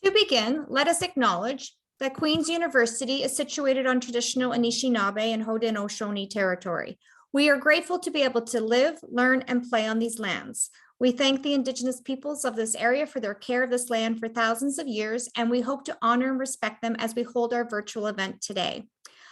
To begin, let us acknowledge that Queen's University is situated on traditional Anishinaabe and Haudenosaunee territory. We are grateful to be able to live, learn, and play on these lands. We thank the Indigenous peoples of this area for their care of this land for thousands of years, and we hope to honor and respect them as we hold our virtual event today.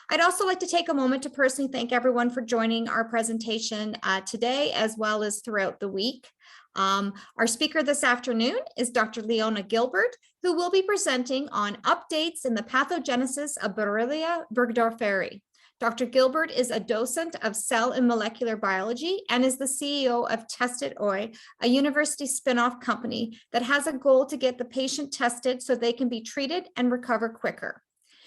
I'd also like to take a moment to personally thank everyone for joining our presentation today, as well as throughout the week. Our speaker this afternoon is Dr. Leona Gilbert, who will be presenting on updates in the pathogenesis of Borrelia burgdorferi. Dr. Gilbert is a docent of cell and molecular biology and is the CEO of Tested Oi, a university spinoff company that has a goal to get the patient tested so they can be treated and recover quicker.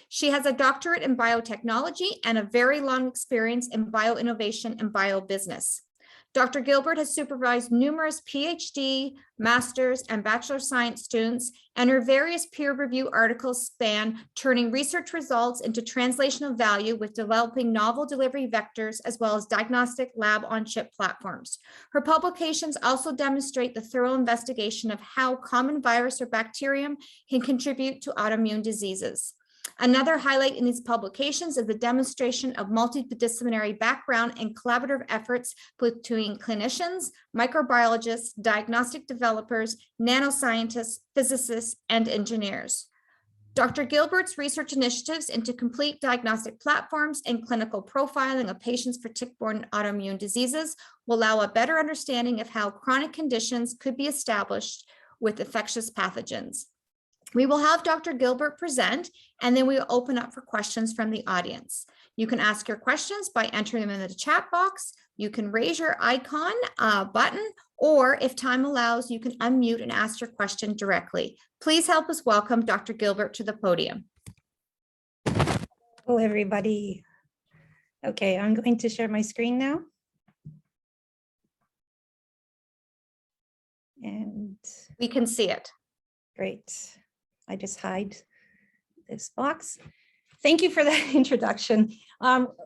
She has a doctorate in biotechnology and a very long experience in bioinnovation and biobusiness. Dr. Gilbert has supervised numerous PhD, master's, and bachelor of science students, and her various peer review articles span turning research results into translational value with developing novel delivery vectors, as well as diagnostic lab-on-chip platforms. Her publications also demonstrate the thorough investigation of how common virus or bacterium can contribute to autoimmune diseases. Another highlight in these publications is the demonstration of multidisciplinary background and collaborative efforts between clinicians, microbiologists, diagnostic developers, nanoscientists, physicists, and engineers. Dr. Gilbert's research initiatives into complete diagnostic platforms and clinical profiling of patients for tick-borne autoimmune diseases will allow a better understanding of how chronic conditions could be established with infectious pathogens. We will have Dr. Gilbert present, and then we will open up for questions from the audience. You can ask your questions by entering them in the chat box. You can raise your icon button, or if time allows, you can unmute and ask your question directly. Please help us welcome Dr. Gilbert to the podium. Hello, everybody. Okay, I'm going to share my screen now. And we can see it. Great. I just hide this box. Thank you for that introduction.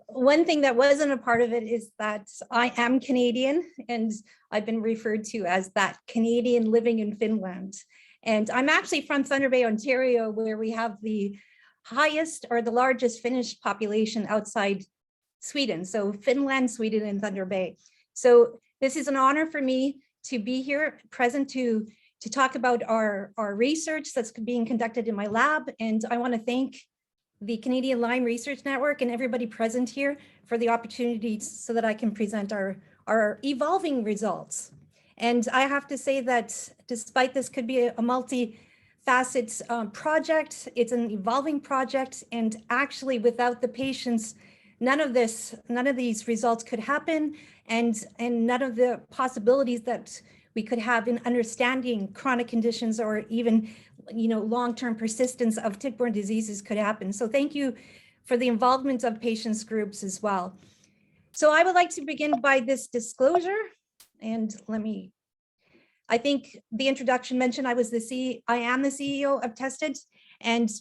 One thing that wasn't a part of it is that I am Canadian, and I've been referred to as that Canadian living in Finland. And I'm actually from Thunder Bay, Ontario, where we have the highest or the largest Finnish population outside Sweden. So Finland, Sweden, and Thunder Bay. So this is an honor for me to be here present to talk about our research that's being conducted in my lab. And I want to thank the Canadian Lyme Research Network and everybody present here for the opportunity so that I can present our evolving results. And I have to say that despite this could be a multi-facet project, it's an evolving project. And actually without the patients, none of these results could happen. And none of the possibilities that we could have in understanding chronic conditions or even, long-term persistence of tick-borne diseases could happen. So thank you for the involvement of patients groups as well. So I would like to begin by this disclosure. And I think the introduction mentioned I am the CEO of Tested,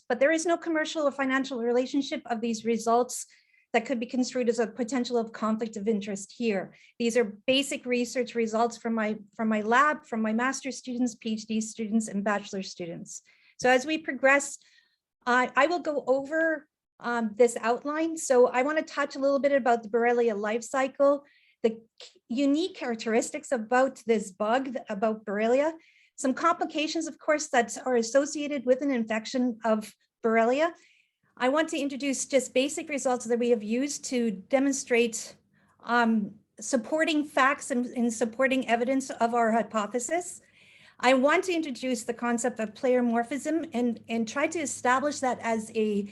but there is no commercial or financial relationship of these results that could be construed as a potential of conflict of interest here. These are basic research results from my lab, from my master's students, PhD students, and bachelor students. So as we progress, I will go over this outline. So I want to touch a little bit about the Borrelia life cycle, the unique characteristics about this bug, about Borrelia, some complications, of course, that are associated with an infection of Borrelia. I want to introduce just basic results that we have used to demonstrate supporting facts and supporting evidence of our hypothesis. I want to introduce the concept of pleiomorphism and try to establish that as a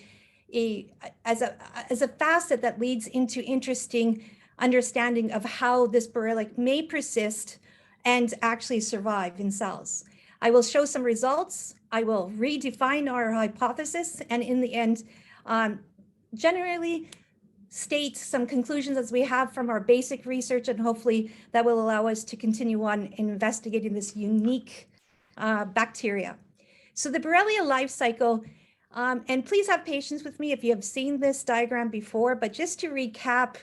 facet that leads into interesting understanding of how this Borrelia may persist and actually survive in cells. I will show some results. I will redefine our hypothesis, and in the end, generally state some conclusions as we have from our basic research, and hopefully that will allow us to continue on investigating this unique bacteria. So the Borrelia life cycle, and please have patience with me if you have seen this diagram before, but just to recap,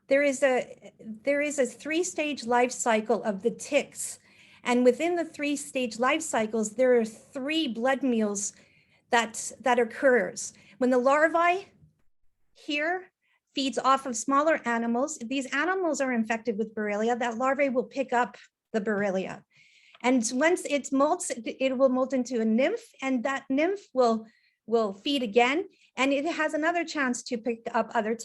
there is a three-stage life cycle of the ticks. And within the three-stage life cycles, there are three blood meals that occurs. When the larvae here feeds off of smaller animals, these animals are infected with Borrelia, that larvae will pick up the Borrelia. And once it molts, it will molt into a nymph, and that nymph will feed again, and it has another chance to pick up other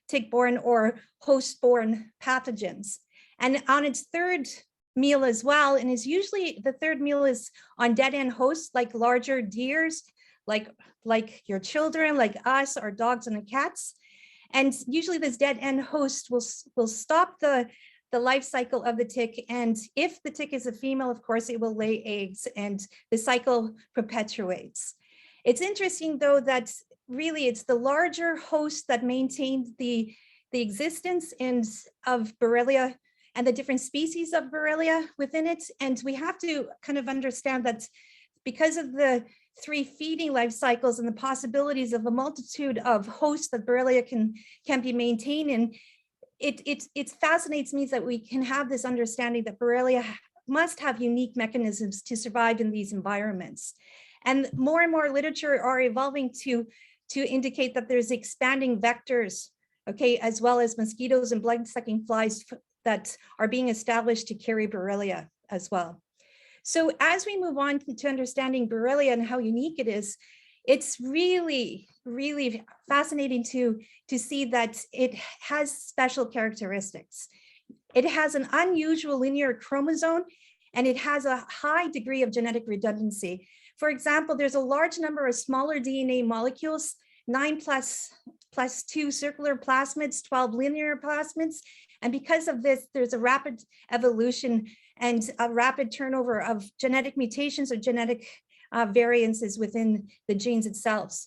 tick-borne or host-borne pathogens. And on its third meal as well, and is usually the third meal is on dead-end hosts like larger deers, like your children, like us, our dogs and the cats. And usually this dead-end host will stop the life cycle of the tick. And if the tick is a female, of course, it will lay eggs and the cycle perpetuates. It's interesting though, that really it's the larger host that maintained the existence of Borrelia and the different species of Borrelia within it. And we have to kind of understand that because of the 3 feeding life cycles and the possibilities of a multitude of hosts that Borrelia can be maintained in, it fascinates me that we can have this understanding that Borrelia must have unique mechanisms to survive in these environments. And more literature are evolving to indicate that there's expanding vectors, okay, as well as mosquitoes and blood-sucking flies that are being established to carry Borrelia as well. So as we move on to understanding Borrelia and how unique it is, it's really, really fascinating to see that it has special characteristics. It has an unusual linear chromosome, and it has a high degree of genetic redundancy. For example, there's a large number of smaller DNA molecules, 9 plus 2 circular plasmids, 12 linear plasmids. And because of this, there's a rapid evolution and a rapid turnover of genetic mutations or genetic variances within the genes itself.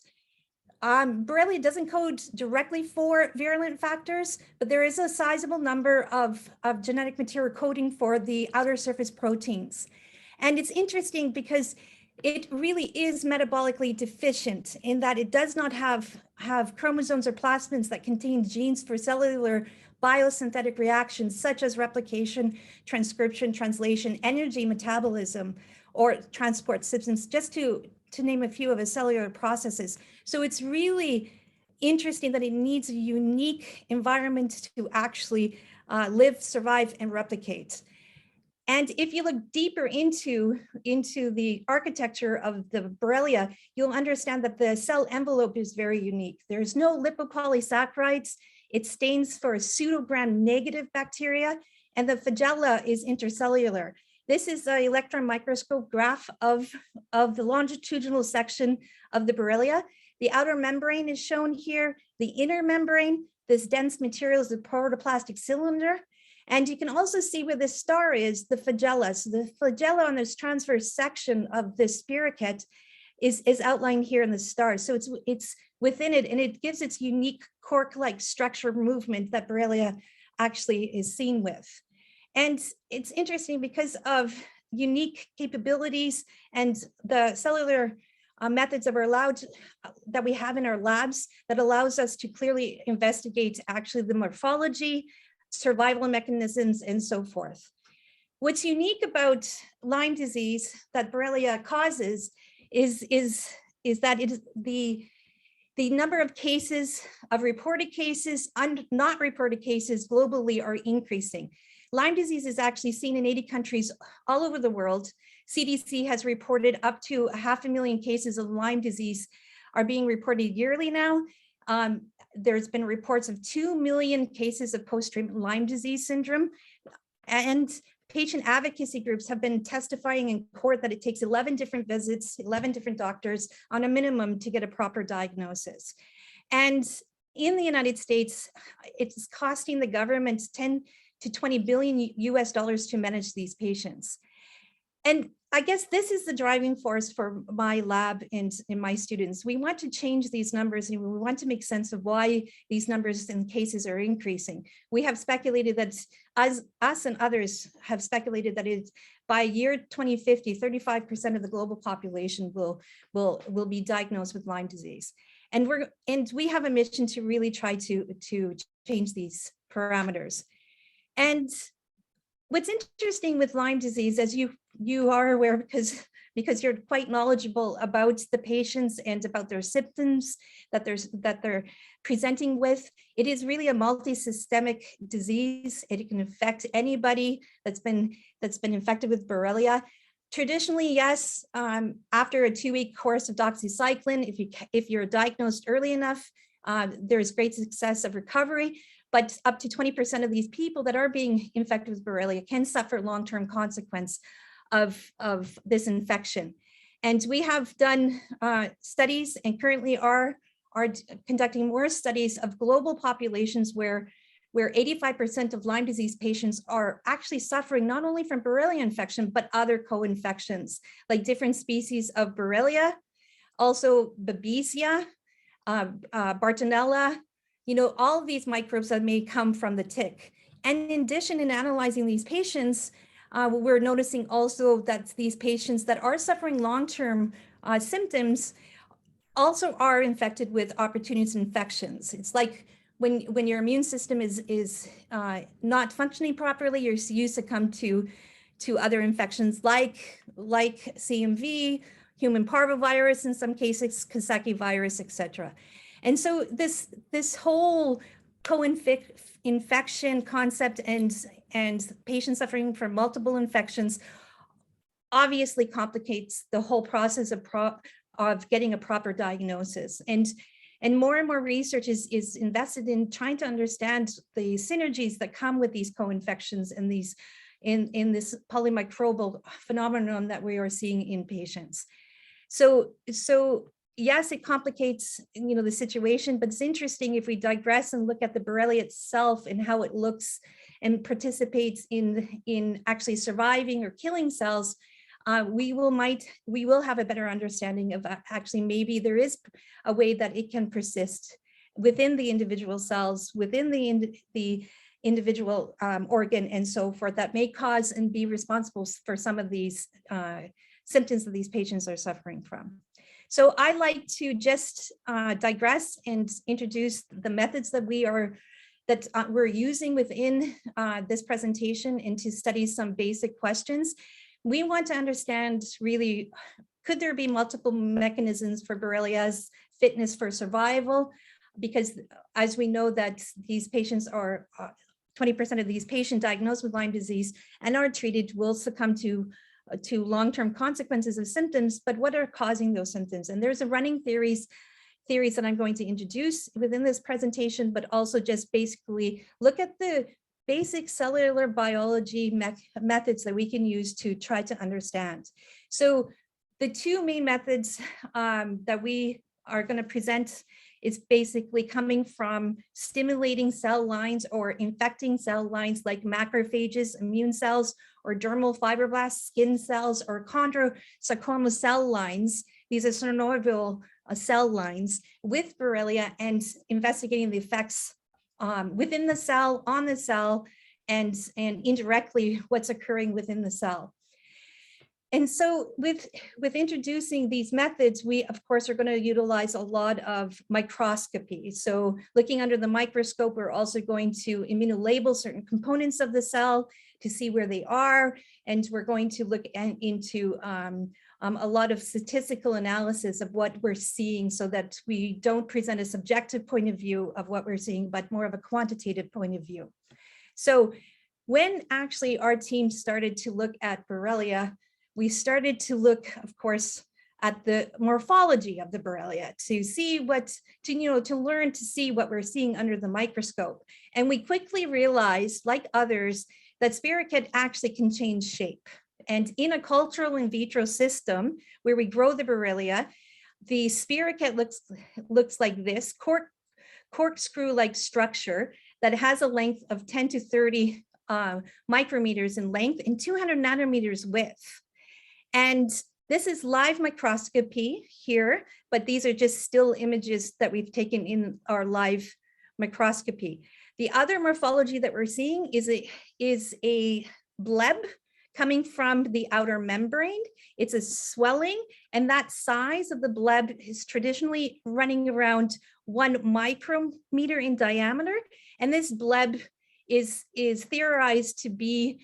Borrelia doesn't code directly for virulent factors, but there is a sizable number of genetic material coding for the outer surface proteins. And it's interesting because it really is metabolically deficient in that it does not have chromosomes or plasmids that contain genes for cellular biosynthetic reactions such as replication, transcription, translation, energy metabolism, or transport systems, just to name a few of the cellular processes. So it's really interesting that it needs a unique environment to actually live, survive, and replicate. And if you look deeper into the architecture of the Borrelia, you'll understand that the cell envelope is very unique. There's no lipopolysaccharides. It stains for pseudogram-negative bacteria, and the flagella is intercellular. This is an electron microscope graph of the longitudinal section of the Borrelia. The outer membrane is shown here. The inner membrane, this dense material, is the protoplastic cylinder. And you can also see where the star is, the flagella. So the flagella on this transverse section of this spirochete is outlined here in the star. So it's within it, and it gives its unique cork-like structure movement that Borrelia actually is seen with. And it's interesting because of unique capabilities and the cellular methods that we have in our labs that allows us to clearly investigate actually the morphology, survival mechanisms, and so forth. What's unique about Lyme disease that Borrelia causes is that it is the number of cases, of reported cases, and not reported cases globally are increasing. Lyme disease is actually seen in 80 countries all over the world. CDC has reported up to 500,000 cases of Lyme disease are being reported yearly now. There's been reports of 2 million cases of post-treatment Lyme disease syndrome, and patient advocacy groups have been testifying in court that it takes 11 different visits, 11 different doctors on a minimum to get a proper diagnosis. And in the United States, it's costing the government 10 to 20 billion US dollars to manage these patients. And I guess this is the driving force for my lab and my students. We want to change these numbers, and we want to make sense of why these numbers and cases are increasing. We have speculated that us and others have speculated that by year 2050, 35% of the global population will be diagnosed with Lyme disease. And we have a mission to really try to change these parameters. And what's interesting with Lyme disease, as you are aware, because because you're quite knowledgeable about the patients and about their symptoms that they're presenting with. It is really a multi-systemic disease. It can affect anybody that's been infected with Borrelia. Traditionally, yes, after a 2-week course of doxycycline, if you're diagnosed early enough, there's great success of recovery, but up to 20% of these people that are being infected with Borrelia can suffer long-term consequence of this infection. And we have done studies and currently are conducting more studies of global populations where 85% of Lyme disease patients are actually suffering not only from Borrelia infection, but other co-infections, like different species of Borrelia, also Babesia, Bartonella, all of these microbes that may come from the tick. And in addition, in analyzing these patients, we're noticing also that these patients that are suffering long-term symptoms also are infected with opportunist infections. It's like when your immune system is not functioning properly, you succumb to other infections like CMV, human parvovirus, in some cases, Coxsackie virus, etc. And so this whole co-infection concept and patients suffering from multiple infections obviously complicates the whole process of getting a proper diagnosis. And more research is invested in trying to understand the synergies that come with these co-infections and these in this polymicrobial phenomenon that we are seeing in patients. So yes, it complicates the situation, but it's interesting if we digress and look at the Borrelia itself and how it looks and participates in actually surviving or killing cells. We will have a better understanding of actually maybe there is a way that it can persist within the individual cells, within the individual organ and so forth, that may cause and be responsible for some of these symptoms that these patients are suffering from. So I like to just digress and introduce the methods that we're using within this presentation and to study some basic questions. We want to understand really, could there be multiple mechanisms for Borrelia's fitness for survival? Because as we know that these patients are, 20% of these patients diagnosed with Lyme disease and are treated will succumb to long-term consequences of symptoms, but what are causing those symptoms? And there's a running theories that I'm going to introduce within this presentation, but also just basically look at the basic cellular biology methods that we can use to try to understand. So the two main methods that we are going to present is basically coming from stimulating cell lines or infecting cell lines like macrophages, immune cells, or dermal fibroblasts, skin cells, or chondrosarcoma cell lines. These are synovial cell lines with Borrelia, and investigating the effects within the cell, on the cell, and indirectly what's occurring within the cell. And so with introducing these methods, we of course are going to utilize a lot of microscopy. So looking under the microscope, we're also going to immunolabel certain components of the cell to see where they are. And we're going to look into a lot of statistical analysis of what we're seeing so that we don't present a subjective point of view of what we're seeing, but more of a quantitative point of view. So when actually our team started to look at Borrelia, we started to look, of course, at the morphology of the Borrelia to see to learn to see what we're seeing under the microscope. And we quickly realized, like others, that spirochete actually can change shape. And in a cultural in vitro system where we grow the Borrelia, the spirochete looks like this corkscrew-like structure that has a length of 10 to 30 micrometers in length and 200 nanometers width. And this is live microscopy here, but these are just still images that we've taken in our live microscopy. The other morphology that we're seeing is a bleb coming from the outer membrane. It's a swelling, and that size of the bleb is traditionally running around 1 micrometer in diameter. And this bleb is theorized to be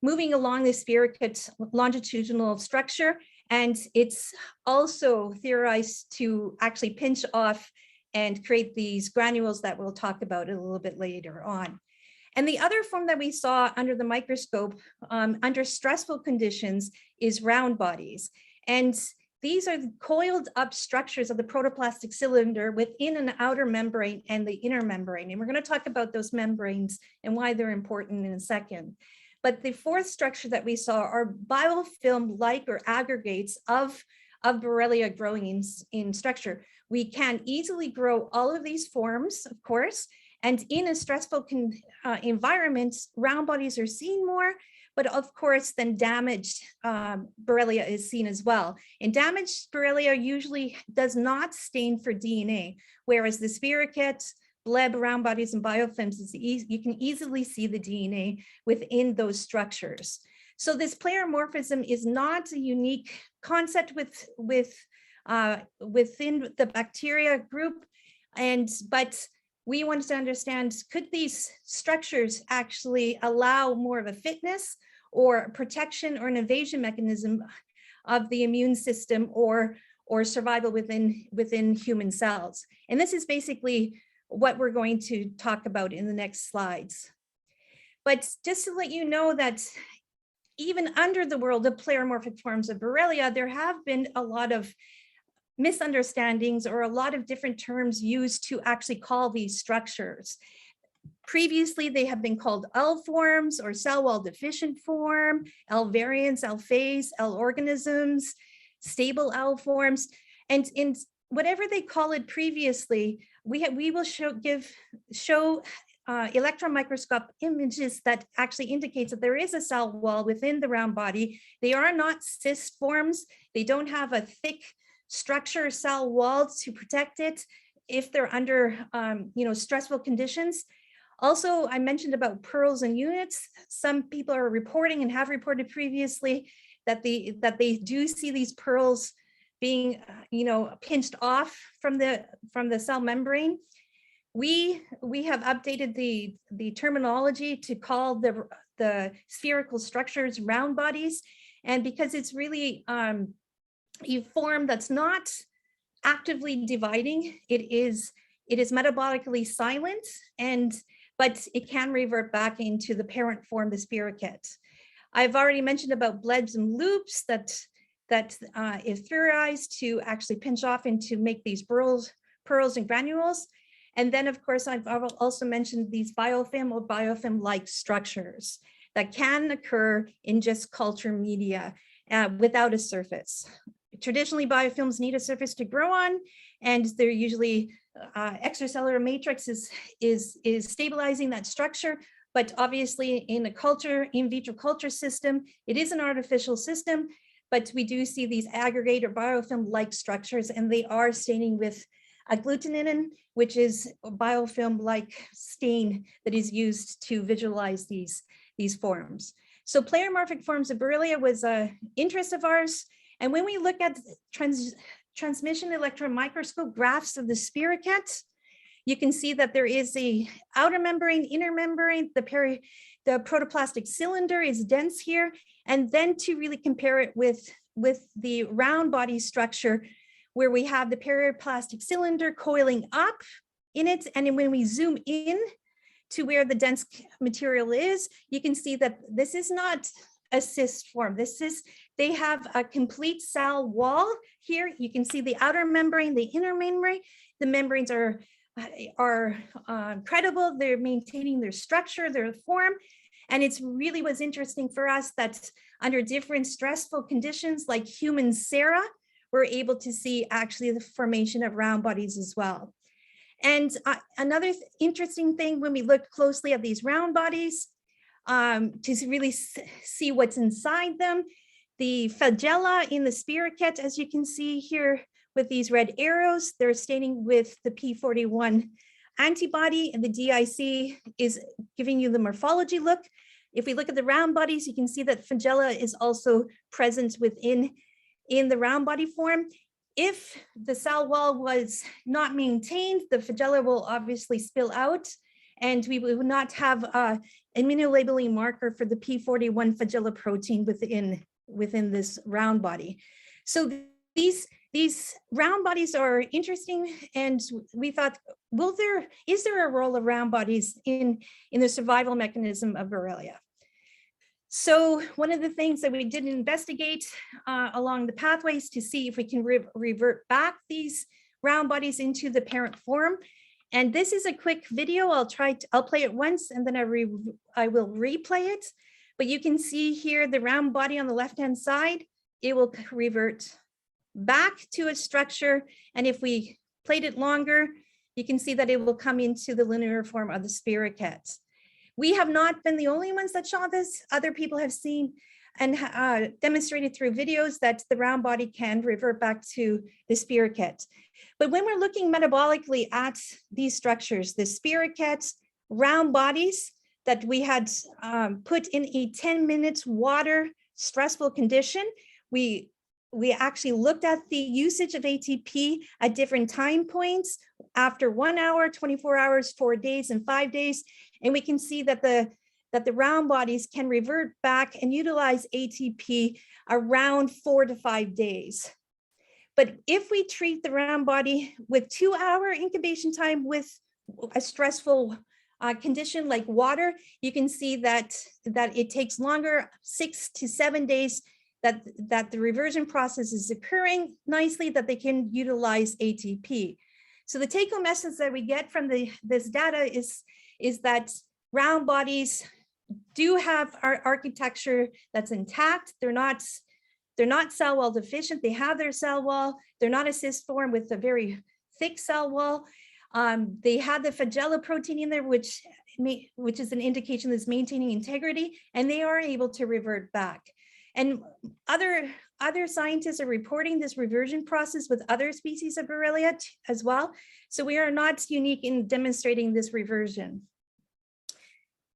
moving along the spiricate longitudinal structure. And it's also theorized to actually pinch off and create these granules that we'll talk about a little bit later on. And the other form that we saw under the microscope under stressful conditions is round bodies. And these are coiled up structures of the protoplastic cylinder within an outer membrane and the inner membrane. And we're going to talk about those membranes and why they're important in a second. But the fourth structure that we saw are biofilm-like or aggregates of Borrelia growing in structure. We can easily grow all of these forms, of course, and in a stressful environment, round bodies are seen more, but of course, then damaged Borrelia is seen as well. And damaged Borrelia usually does not stain for DNA, whereas the spiricate, bleb, round bodies, and biofilms, you can easily see the DNA within those structures. So this pleromorphism is not a unique concept within the bacteria group, but we wanted to understand, could these structures actually allow more of a fitness or protection or an evasion mechanism of the immune system or survival within human cells? And this is basically what we're going to talk about in the next slides. But just to let you know that even under the world of pleromorphic forms of Borrelia, there have been a lot of misunderstandings or a lot of different terms used to actually call these structures. Previously, they have been called L forms or cell wall deficient form, L variants, L phase, L organisms, stable L forms. And in whatever they call it previously, we will show electron microscope images that actually indicates that there is a cell wall within the round body. They are not cyst forms. They don't have a thick structure cell wall to protect it if they're under stressful conditions. Also, I mentioned about pearls and units. Some people are reporting and have reported previously that they do see these pearls being pinched off from the cell membrane. We have updated the terminology to call the spherical structures round bodies, and because it's really a form that's not actively dividing, it is metabolically silent, but it can revert back into the parent form, the spiricate. I've already mentioned about blebs and loops that is theorized to actually pinch off and to make these pearls and granules. And then, of course, I've also mentioned these biofilm or biofilm-like structures that can occur in just culture media without a surface. Traditionally, biofilms need a surface to grow on, and they're usually extracellular matrix is stabilizing that structure. But obviously, in a in vitro culture system, it is an artificial system, but we do see these aggregate or biofilm-like structures, and they are staining with agglutinin, which is a biofilm-like stain that is used to visualize these forms. So pleromorphic forms of Borrelia was an interest of ours. And when we look at transmission electron microscope graphs of the spiricate, you can see that there is a outer membrane, inner membrane, the protoplastic cylinder is dense here. And then to really compare it with the round body structure, where we have the periplastic cylinder coiling up in it. And then when we zoom in to where the dense material is, you can see that this is not a cyst form. They have a complete cell wall here. You can see the outer membrane, the inner membrane. The membranes are credible. They're maintaining their structure, their form. And it's really was interesting for us that under different stressful conditions like human sera, we're able to see actually the formation of round bodies as well. And another interesting thing when we look closely at these round bodies, to really see what's inside them, the flagella in the spiricate, as you can see here with these red arrows, they're staining with the P41 antibody, and the DIC is giving you the morphology look. If we look at the round bodies, you can see that flagella is also present within the round body form. If the cell wall was not maintained, the flagella will obviously spill out and we would not have immunolabeling marker for the P41 flagella within this round body. So these round bodies are interesting, and we thought, is there a role of round bodies in the survival mechanism of Borrelia? So one of the things that we did investigate along the pathways to see if we can revert back these round bodies into the parent form. And this is a quick video. I'll play it once and then I will replay it. But you can see here the round body on the left-hand side, it will revert back to its structure. And if we played it longer, you can see that it will come into the linear form of the spirochete. We have not been the only ones that saw this. Other people have seen and demonstrated through videos that the round body can revert back to the spirochete. But when we're looking metabolically at these structures, the spirochetes, round bodies that we had put in a 10 minutes water stressful condition, we actually looked at the usage of ATP at different time points after 1 hour, 24 hours, 4 days, and 5 days. And we can see that the round bodies can revert back and utilize ATP around 4 to 5 days. But if we treat the round body with 2-hour incubation time with a stressful condition like water, you can see that it takes longer, 6 to 7 days, that the reversion process is occurring nicely, that they can utilize ATP. So the take-home message that we get from this data is that round bodies do have our architecture that's intact. They're not cell wall deficient. They have their cell wall. They're not a cyst form with a very thick cell wall. They have the flagella protein in there, which is an indication that's maintaining integrity, and they are able to revert back. And other scientists are reporting this reversion process with other species of Borrelia as well. So we are not unique in demonstrating this reversion.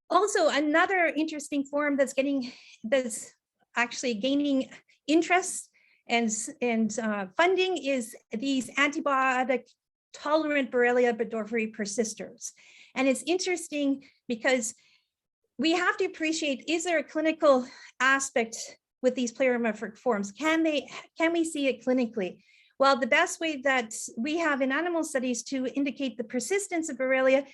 Also, another interesting form that's actually gaining interest and funding is these antibiotic tolerant Borrelia burgdorferi persisters. And it's interesting because we have to appreciate, is there a clinical aspect with these pleomorphic forms? Can we see it clinically? Well, the best way that we have in animal studies to indicate the persistence of Borrelia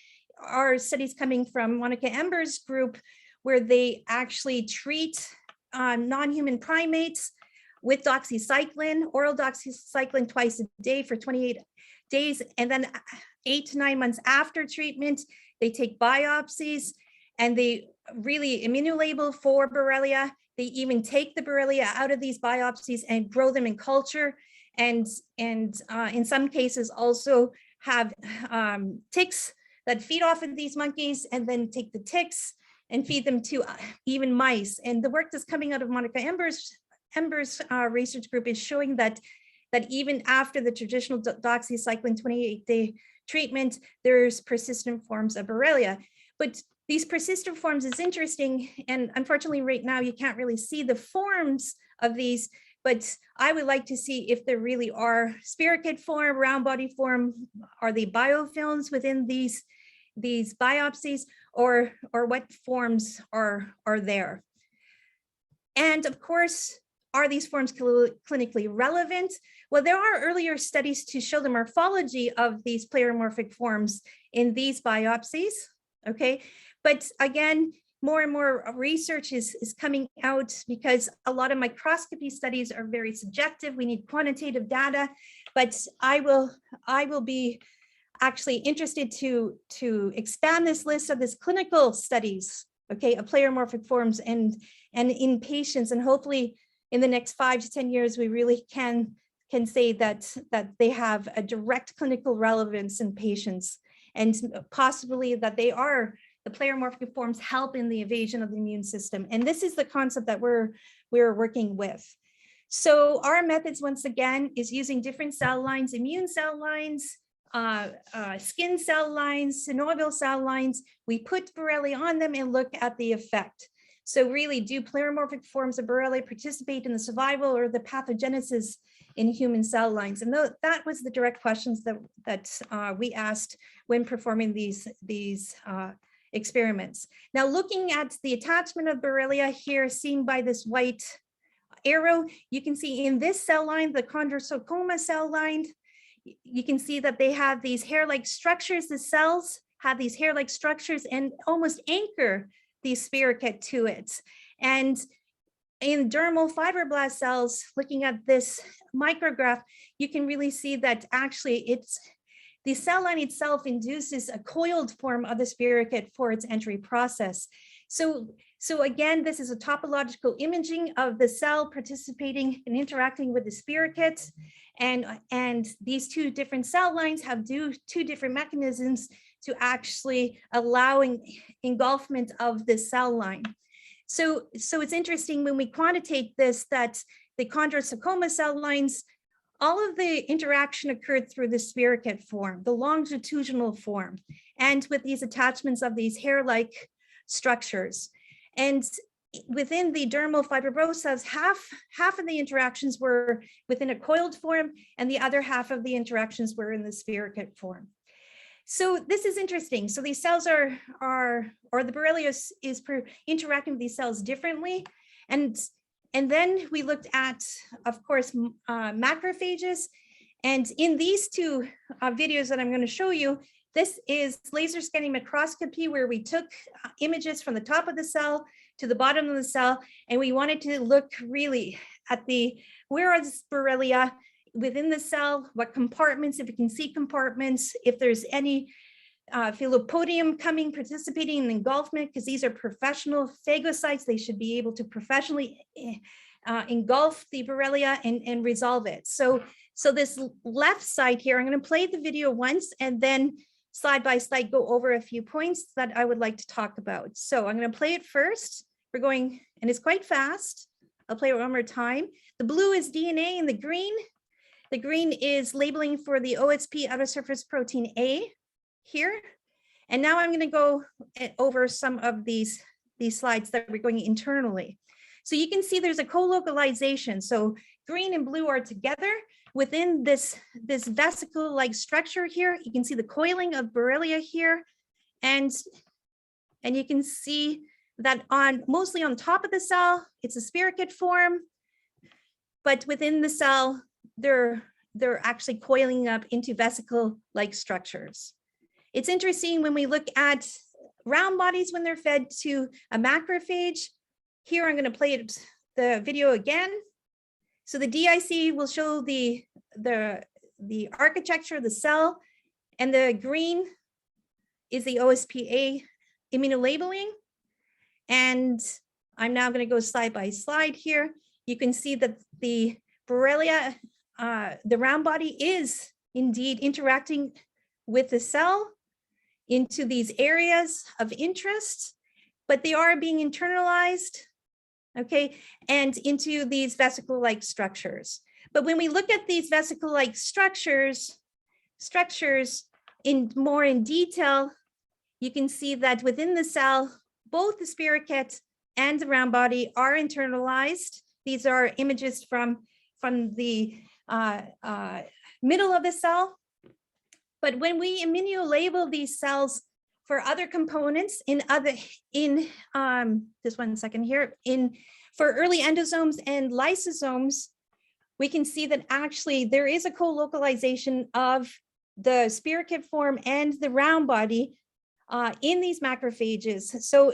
are studies coming from Monica Ember's group, where they actually treat non-human primates with doxycycline, oral doxycycline twice a day for 28 days. And then 8 to 9 months after treatment, they take biopsies and they really immunolabel for Borrelia. They even take the Borrelia out of these biopsies and grow them in culture. And in some cases also have ticks that feed off of these monkeys and then take the ticks and feed them to even mice. And the work that's coming out of Monica Ember's research group is showing that even after the traditional doxycycline 28-day treatment, there's persistent forms of Borrelia. But these persistent forms is interesting, and unfortunately right now you can't really see the forms of these, but I would like to see if there really are spirochete form, round body form, are they biofilms within these biopsies, or what forms are there? And of course, are these forms clinically relevant? Well, there are earlier studies to show the morphology of these pleomorphic forms in these biopsies, okay? But again, more and more research is coming out because a lot of microscopy studies are very subjective. We need quantitative data, but I will be actually interested to expand this list of this clinical studies, okay, of pleomorphic forms and in patients, and hopefully in the next 5 to 10 years, we really can say that they have a direct clinical relevance in patients, and possibly that the pleomorphic forms help in the evasion of the immune system. And this is the concept that we're working with. So our methods, once again, is using different cell lines, immune cell lines, skin cell lines, synovial cell lines. We put Borrelia on them and look at the effect. So really, do pleomorphic forms of Borrelia participate in the survival or the pathogenesis in human cell lines? And that was the direct questions that we asked when performing these experiments. Now, looking at the attachment of Borrelia here, seen by this white arrow, you can see in this cell line, the chondrosarcoma cell line, you can see that they have these hair-like structures. The cells have these hair-like structures and almost anchor the spirochete to it. And in dermal fibroblast cells, looking at this micrograph, you can really see that actually the cell line itself induces a coiled form of the spirochete for its entry process. So again, this is a topological imaging of the cell participating and interacting with the spirochete. And these two different cell lines have two different mechanisms to actually allowing engulfment of the cell line. So it's interesting when we quantitate this, that the chondrosarcoma cell lines, all of the interaction occurred through the spirochete form, the longitudinal form, and with these attachments of these hair-like structures. And within the dermal fibroblasts, half of the interactions were within a coiled form, and the other half of the interactions were in the spirochete form. So this is interesting. So these cells or the Borrelia is interacting with these cells differently. And then we looked at, of course, macrophages. And in these two videos that I'm going to show you, this is laser scanning microscopy, where we took images from the top of the cell to the bottom of the cell. And we wanted to look really at where is Borrelia within the cell, what compartments, if we can see compartments, if there's any phylopodium participating in engulfment, because these are professional phagocytes. They should be able to professionally engulf the Borrelia and resolve it. So this left side here, I'm going to play the video once and then slide by slide go over a few points that I would like to talk about. So I'm going to play it first. We're going, and it's quite fast. I'll play it one more time. The blue is DNA and the green is labeling for the OSP outer surface protein A here. And now I'm going to go over some of these slides that we're going internally. So you can see there's a co-localization. So green and blue are together within this vesicle-like structure here. You can see the coiling of Borrelia here. And you can see that mostly on top of the cell, it's a spirochete form, but within the cell, they're actually coiling up into vesicle-like structures. It's interesting when we look at round bodies when they're fed to a macrophage. Here, I'm going to play the video again. So the DIC will show the architecture of the cell, and the green is the OSPA immunolabeling. And I'm now going to go slide by slide here. You can see that the Borrelia, the round body is indeed interacting with the cell into these areas of interest, but they are being internalized, okay, and into these vesicle-like structures. But when we look at these vesicle-like structures more in detail, you can see that within the cell, both the spirochete and the round body are internalized. These are images from the middle of the cell. But when we immunolabel these cells for other components just one second here, for early endosomes and lysosomes, we can see that actually there is a co-localization of the spirochete form and the round body in these macrophages. So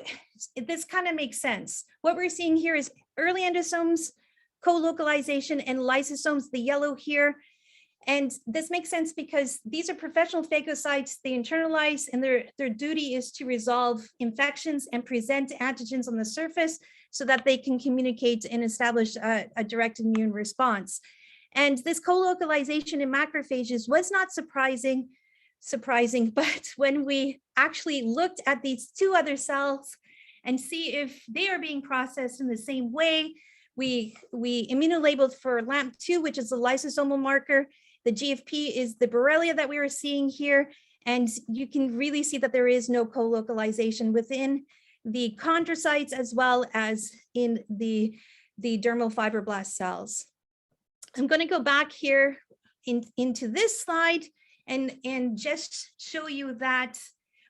this kind of makes sense. What we're seeing here is early endosomes, co-localization, and lysosomes, the yellow here. And this makes sense because these are professional phagocytes. They internalize, and their duty is to resolve infections and present antigens on the surface so that they can communicate and establish a direct immune response. And this co-localization in macrophages was not surprising, but when we actually looked at these two other cells and see if they are being processed in the same way, we immunolabeled for LAMP2, which is a lysosomal marker. The GFP is the Borrelia that we were seeing here, and you can really see that there is no co-localization within the chondrocytes as well as in the dermal fibroblast cells. I'm going to go back here into this slide and just show you that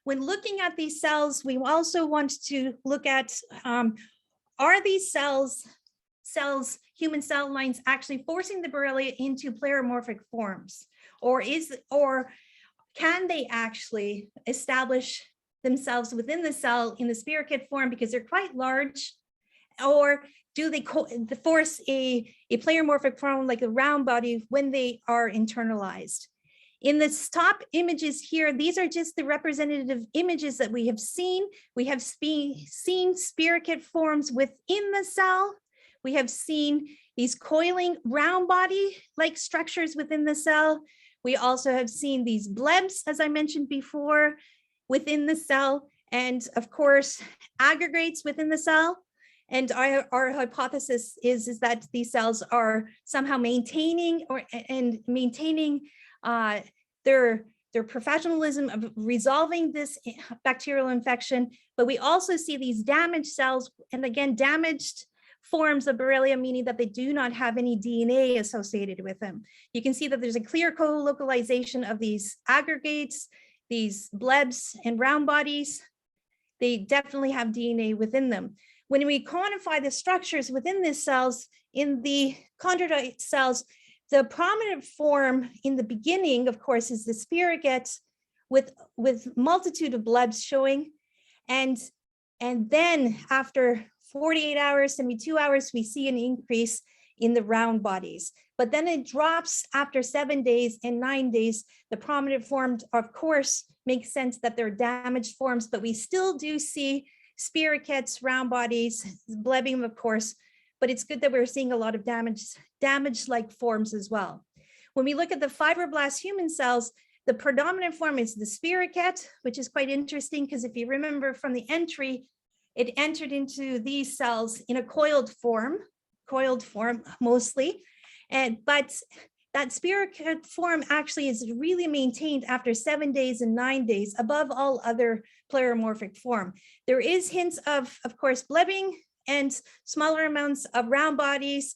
when looking at these cells, we also want to look at, are these cells, human cell lines actually forcing the Borrelia into pleromorphic forms? Or can they actually establish themselves within the cell in the spirochete form because they're quite large? Or do they force a pleromorphic form like a round body when they are internalized? In the top images here, these are just the representative images that we have seen. We have seen spirochete forms within the cell. We have seen these coiling round body-like structures within the cell. We also have seen these blebs, as I mentioned before, within the cell, and of course, aggregates within the cell. And our hypothesis is that these cells are somehow maintaining their professionalism of resolving this bacterial infection. But we also see these damaged cells, and again, damaged forms of Borrelia, meaning that they do not have any DNA associated with them. You can see that there's a clear co-localization of these aggregates, these blebs and round bodies. They definitely have DNA within them. When we quantify the structures within these cells, in the chondrocyte cells, the prominent form in the beginning, of course, is the spirochete with multitude of blebs showing. And then after 48 hours, 72 hours, we see an increase in the round bodies. But then it drops after 7 days and 9 days. The prominent form, of course, makes sense that they're damaged forms, but we still do see spirochetes, round bodies, blebbing, of course, but it's good that we're seeing a lot of damage-like forms as well. When we look at the fibroblast human cells, the predominant form is the spirochete, which is quite interesting because if you remember from the entry, it entered into these cells in a coiled form mostly, but that spirochete form actually is really maintained after 7 days and 9 days above all other pleromorphic form. There is hints of course, blebbing and smaller amounts of round bodies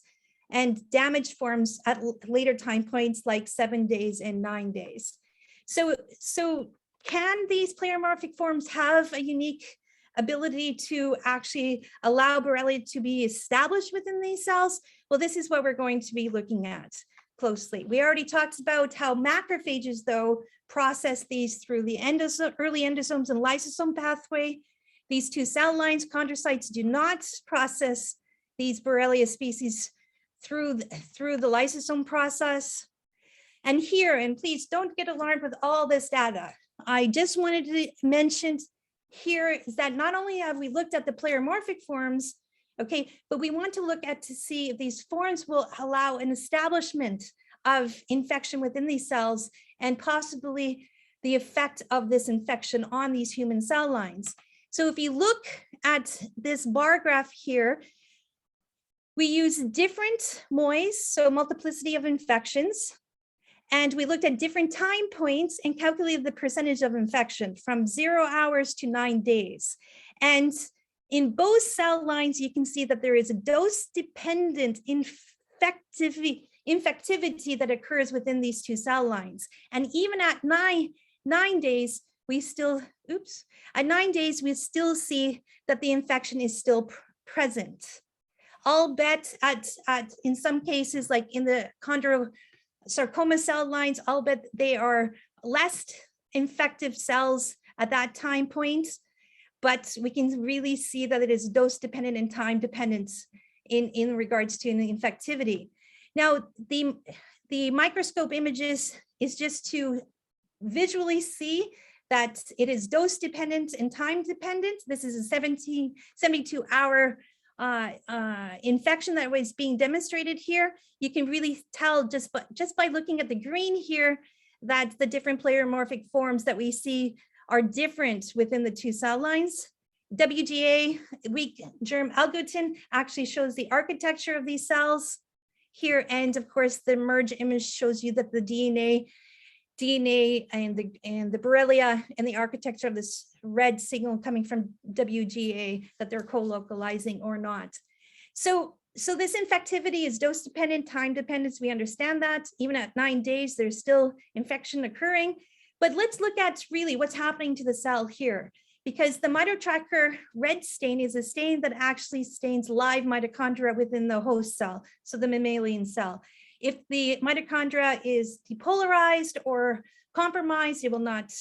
and damaged forms at later time points like 7 days and 9 days. So can these pleromorphic forms have a unique ability to actually allow Borrelia to be established within these cells? Well, this is what we're going to be looking at closely. We already talked about how macrophages, though, process these through the early endosomes and lysosome pathway. These two cell lines, chondrocytes, do not process these Borrelia species through the lysosome process. And here, and please don't get alarmed with all this data, I just wanted to mention here is that not only have we looked at the pleromorphic forms, okay, but we want to look at to see if these forms will allow an establishment of infection within these cells and possibly the effect of this infection on these human cell lines. So if you look at this bar graph here, we use different MOIs, so multiplicity of infections, and we looked at different time points and calculated the percentage of infection from 0 hours to 9 days. And in both cell lines, you can see that there is a dose-dependent infectivity that occurs within these two cell lines. And even at nine days, we still, at 9 days, we still see that the infection is still present. I'll bet in some cases, like in the chondrosarcoma cell lines, I'll bet they are less infective cells at that time point, but we can really see that it is dose dependent and time dependent in regards to the infectivity. Now, the microscope images is just to visually see that it is dose dependent and time dependent. This is a 72-hour infection that was being demonstrated here. You can really tell just by looking at the green here that the different pleromorphic forms that we see are different within the two cell lines. WGA, weak germ albutin, actually shows the architecture of these cells here. And of course, the merge image shows you that the DNA DNA and the Borrelia and the architecture of this red signal coming from WGA, that they're co-localizing or not. So this infectivity is dose dependent, time dependent. We understand that even at 9 days, there's still infection occurring. But let's look at really what's happening to the cell here, because the mitotracker red stain is a stain that actually stains live mitochondria within the host cell, so the mammalian cell. If the mitochondria is depolarized or compromised, it will not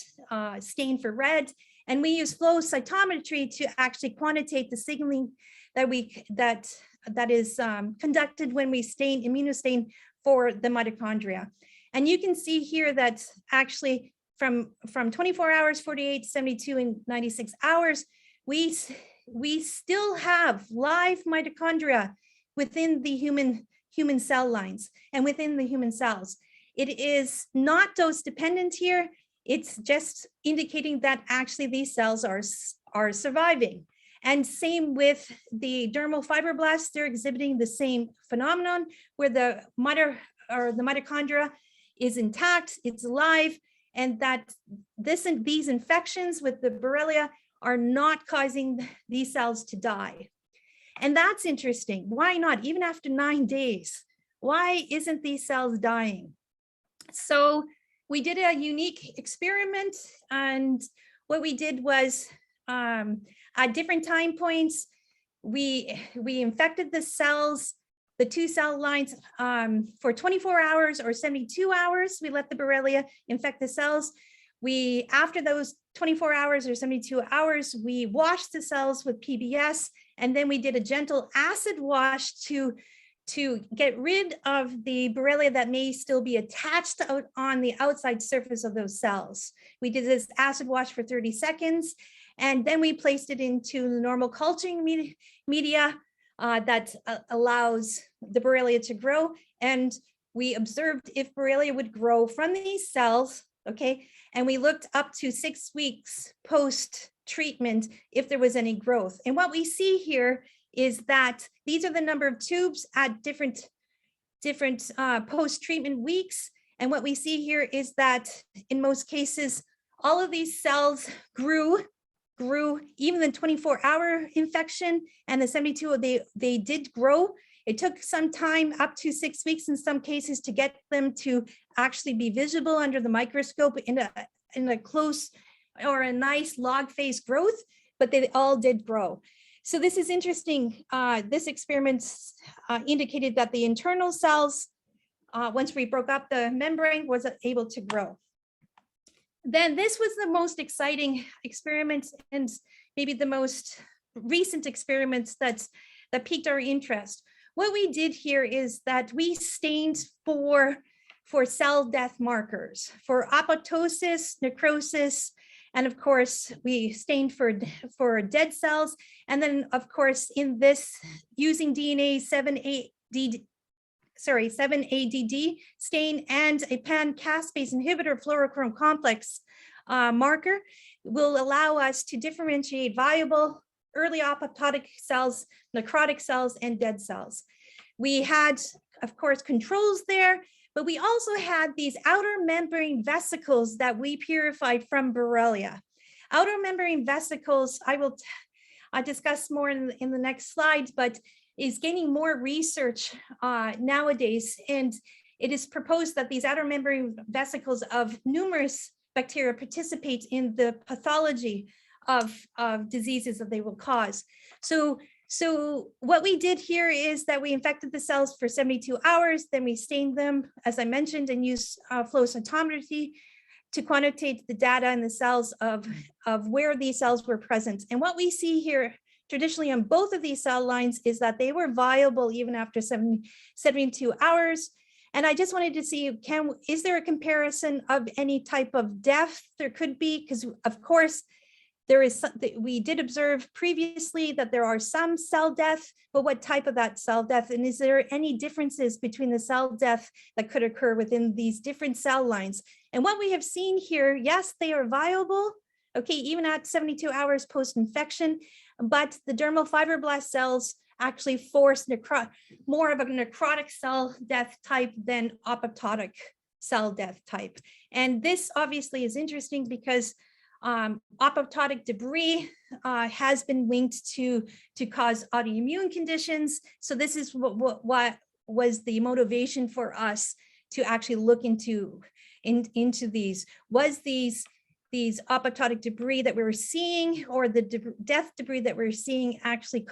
stain for red. And we use flow cytometry to actually quantitate the signaling that is conducted when we immunostain for the mitochondria. And you can see here that actually from 24 hours, 48, 72, and 96 hours, we still have live mitochondria within the human cell lines and within the human cells. It is not dose dependent here. It's just indicating that actually these cells are surviving. And same with the dermal fibroblasts, they're exhibiting the same phenomenon where the mitochondria is intact, it's alive, and that these infections with the Borrelia are not causing these cells to die. And that's interesting. Why not? Even after 9 days, why isn't these cells dying? So we did a unique experiment, and what we did was at different time points, we infected the cells, the 2 cell lines for 24 hours or 72 hours. We let the Borrelia infect the cells. After those 24 hours or 72 hours, we washed the cells with PBS, and then we did a gentle acid wash to get rid of the Borrelia that may still be attached out on the outside surface of those cells. We did this acid wash for 30 seconds, and then we placed it into the normal culturing media that allows the Borrelia to grow. And we observed if Borrelia would grow from these cells, okay? And we looked up to 6 weeks post-treatment if there was any growth. And what we see here is that these are the number of tubes at different post-treatment weeks. And what we see here is that in most cases, all of these cells grew even the 24-hour infection and the 72, they did grow. It took some time, up to 6 weeks in some cases, to get them to actually be visible under the microscope in a close or a nice log phase growth, but they all did grow. So this is interesting. This experiment indicated that the internal cells, once we broke up the membrane, was able to grow. Then this was the most exciting experiment and maybe the most recent experiments that piqued our interest. What we did here is that we stained for cell death markers, for apoptosis, necrosis, and of course, we stained for dead cells. And then, of course, in this, using DNA 7-ADD stain and a pan-caspase inhibitor fluorochrome complex marker will allow us to differentiate viable early apoptotic cells, necrotic cells, and dead cells. We had, of course, controls there, but we also had these outer membrane vesicles that we purified from Borrelia. Outer membrane vesicles, I'll discuss more in the next slides, but is gaining more research nowadays. And it is proposed that these outer membrane vesicles of numerous bacteria participate in the pathology of diseases that they will cause. So what we did here is that we infected the cells for 72 hours, then we stained them, as I mentioned, and used flow cytometry to quantitate the data in the cells of where these cells were present. And what we see here traditionally on both of these cell lines is that they were viable even after 72 hours. And I just wanted to see, is there a comparison of any type of death? There could be, because of course, we did observe previously that there are some cell death, but what type of that cell death? And is there any differences between the cell death that could occur within these different cell lines? And what we have seen here, yes, they are viable, okay, even at 72 hours post-infection, but the dermal fibroblast cells actually force more of a necrotic cell death type than apoptotic cell death type. And this obviously is interesting because apoptotic debris has been linked to cause autoimmune conditions. So this is what was the motivation for us to actually look into these. Was these apoptotic debris that we were seeing, or the death debris that we're seeing, actually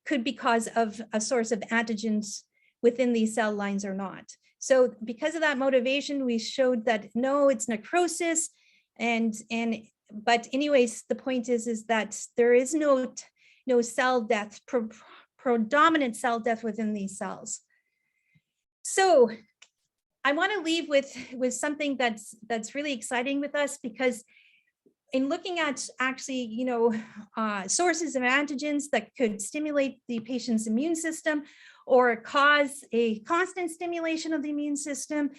could be cause of a source of antigens within these cell lines or not? So because of that motivation, we showed that no, it's necrosis. But anyways, the point is that there is no cell death, predominant cell death within these cells. So I want to leave with something that's really exciting with us, because in looking at actually, sources of antigens that could stimulate the patient's immune system or cause a constant stimulation of the immune system,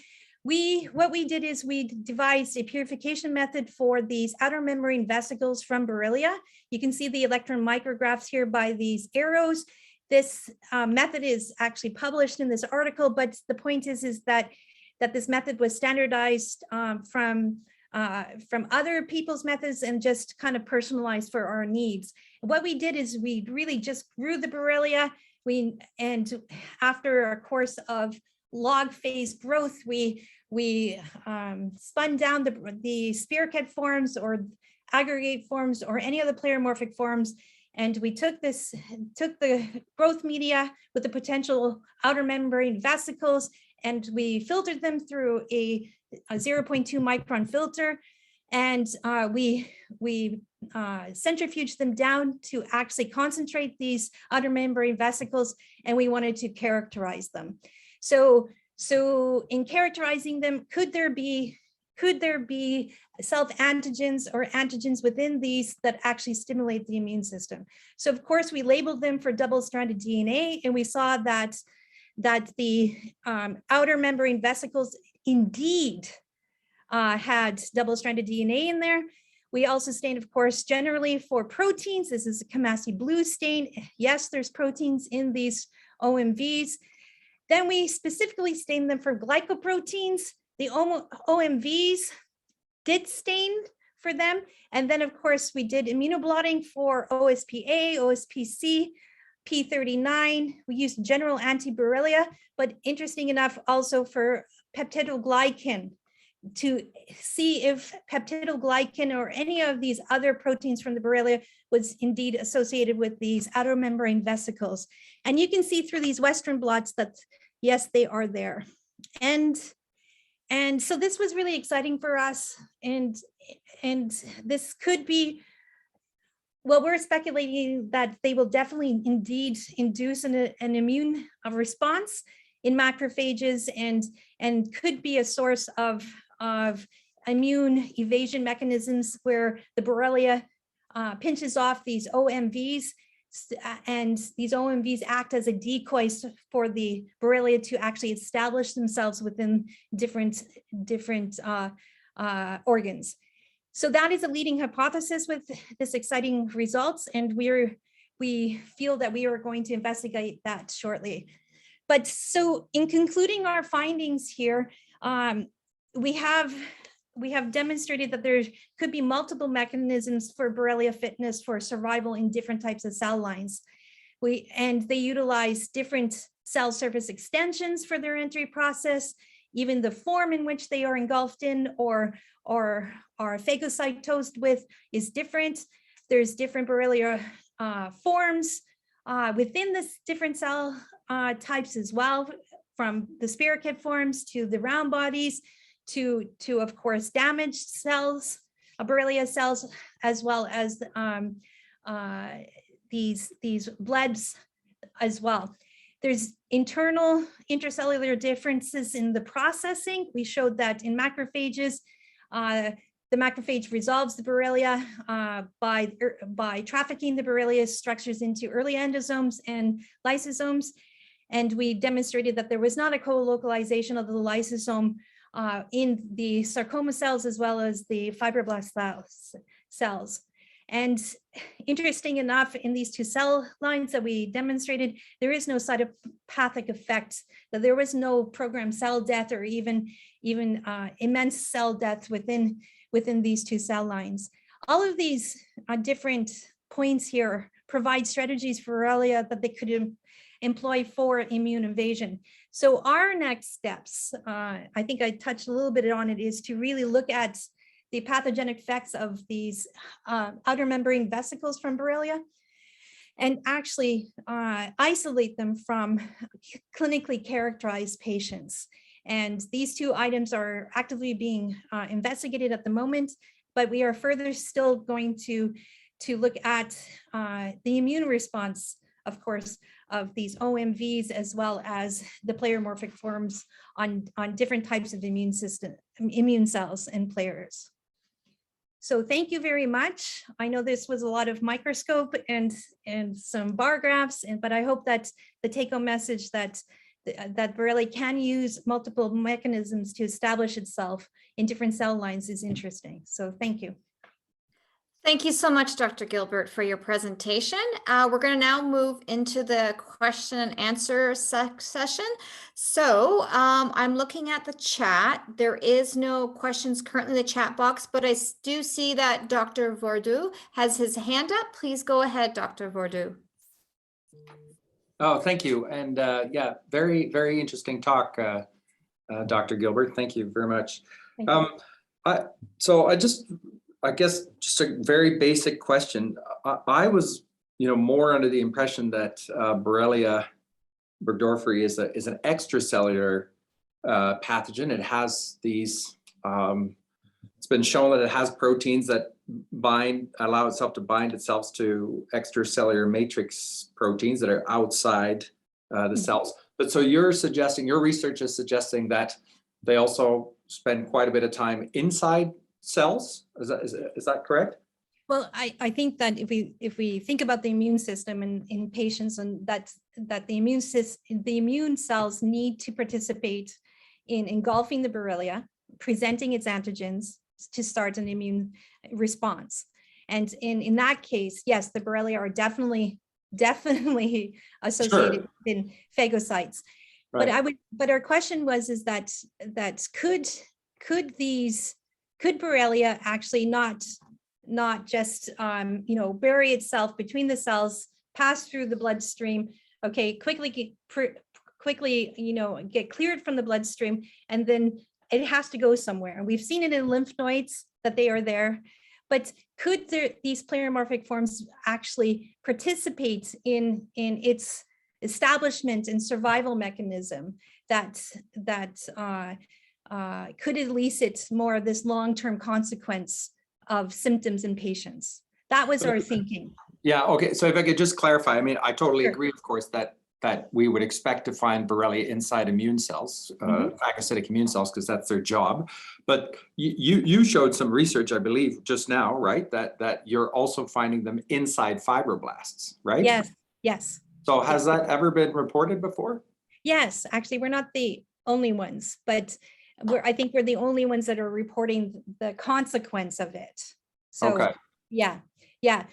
what we did is we devised a purification method for these outer membrane vesicles from Borrelia. You can see the electron micrographs here by these arrows. This method is actually published in this article, but the point is that this method was standardized from other people's methods and just kind of personalized for our needs. What we did is we really just grew the Borrelia. And after a course of log phase growth, we spun down the spirochete forms or aggregate forms or any other pleromorphic forms, and we took the growth media with the potential outer membrane vesicles, and we filtered them through a 0.2 micron filter, and we centrifuged them down to actually concentrate these outer membrane vesicles, and we wanted to characterize them. So in characterizing them, could there be self-antigens or antigens within these that actually stimulate the immune system? So of course, we labeled them for double-stranded DNA, and we saw that the outer membrane vesicles indeed had double-stranded DNA in there. We also stained, of course, generally for proteins. This is a Kamasi blue stain. Yes, there's proteins in these OMVs. Then we specifically stained them for glycoproteins. The OMVs did stain for them. And then, of course, we did immunoblotting for OSPA, OSPC, P39. We used general anti-Borrelia, but interesting enough, also for peptidoglycan, to see if peptidoglycan or any of these other proteins from the Borrelia was indeed associated with these outer membrane vesicles. And you can see through these Western blots that, yes, they are there. And so this was really exciting for us. And this could be, well, we're speculating that they will definitely indeed induce an immune response in macrophages and could be a source of immune evasion mechanisms where the Borrelia pinches off these OMVs, and these OMVs act as a decoy for the Borrelia to actually establish themselves within different organs. So that is a leading hypothesis with this exciting results, and we feel that we are going to investigate that shortly. But so in concluding our findings here, we have demonstrated that there could be multiple mechanisms for Borrelia fitness for survival in different types of cell lines. And they utilize different cell surface extensions for their entry process. Even the form in which they are engulfed in or are phagocytosed with is different. There's different Borrelia forms within this different cell types as well, from the spirochete forms to the round bodies to of course damaged cells, Borrelia cells, as well as these blebs as well. There's internal intercellular differences in the processing. We showed that in macrophages, the macrophage resolves the Borrelia by trafficking the Borrelia structures into early endosomes and lysosomes. And we demonstrated that there was not a co-localization of the lysosome in the sarcoma cells as well as the fibroblast cells. And interesting enough, in these 2 cell lines that we demonstrated, there is no cytopathic effect, that there was no programmed cell death or even immense cell death within these 2 cell lines. All of these different points here provide strategies for Borrelia that they could employ for immune evasion. So our next steps, I think I touched a little bit on it, is to really look at the pathogenic effects of these outer membrane vesicles from Borrelia, and actually isolate them from clinically characterized patients. And these 2 items are actively being investigated at the moment, but we are further still going to look at the immune response, of course, of these OMVs, as well as the pleromorphic forms on different types of immune cells and players. So thank you very much. I know this was a lot of microscope and some bar graphs, but I hope that the take-home message that Borrelia can use multiple mechanisms to establish itself in different cell lines is interesting. So thank you. Thank you so much, Dr. Gilbert, for your presentation. We're going to now move into the question and answer session. So I'm looking at the chat. There is no questions currently in the chat box, but I do see that Dr. Vordu has his hand up. Please go ahead, Dr. Vordu. Oh, thank you. And yeah, very, very interesting talk, Dr. Gilbert. Thank you very much. I guess just a very basic question. I was, more under the impression that Borrelia burgdorferi is an extracellular pathogen. It has these. It's been shown that it has proteins that allow itself to bind itself to extracellular matrix proteins that are outside the cells. But so your research is suggesting that they also spend quite a bit of time inside cells. Is that correct? Well, I think that if we think about the immune system in patients, and that the immune cells need to participate in engulfing the Borrelia, presenting its antigens to start an immune response. And in that case, yes, the Borrelia are definitely associated in phagocytes. Right. But our question is that could Borrelia actually not just bury itself between the cells, pass through the bloodstream, quickly get cleared from the bloodstream, and then it has to go somewhere. And we've seen it in lymph nodes that they are there. But could these pleromorphic forms actually participate in its establishment and survival mechanism that could elicit more of this long-term consequence of symptoms in patients? That was our thinking. Yeah, okay. So if I could just clarify, I mean, I totally agree, of course, that we would expect to find Borrelia inside immune cells, phagocytic immune cells, because that's their job. But you showed some research, I believe, just now, right? That you're also finding them inside fibroblasts, right? Yes. So has that ever been reported before? Yes, actually, we're not the only ones, but I think we're the only ones that are reporting the consequence of it. So yeah.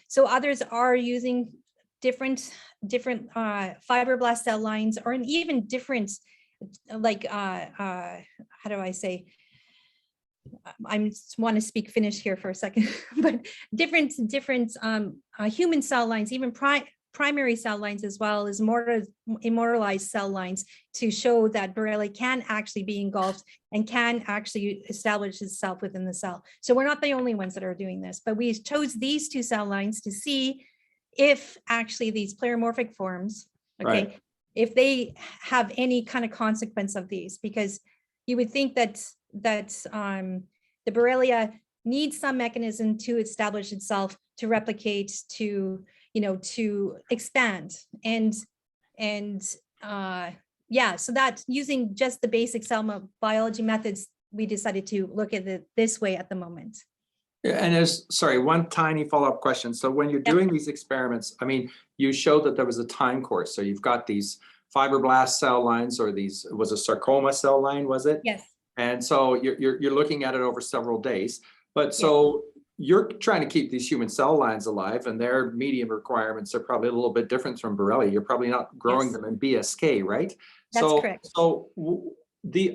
So others are using different fibroblast cell lines, or even different, like how do I say? I want to speak Finnish here for a second, but different human cell lines, even primary cell lines, as well as immortalized cell lines, to show that Borrelia can actually be engulfed and can actually establish itself within the cell. So we're not the only ones that are doing this, but we chose these 2 cell lines to see if actually these pleromorphic forms, if they have any kind of consequence of these, because you would think that the Borrelia needs some mechanism to establish itself, to replicate, to expand, and so that using just the basic cell biology methods, we decided to look at it this way at the moment. And one tiny follow-up question. So when you're doing these experiments, I mean, you showed that there was a time course. So you've got these fibroblast cell lines, or was a sarcoma cell line, was it? Yes. And so you're looking at it over several days. But so you're trying to keep these human cell lines alive, and their medium requirements are probably a little bit different from Borrelia. You're probably not growing Yes. them in BSK, right? That's So, correct. so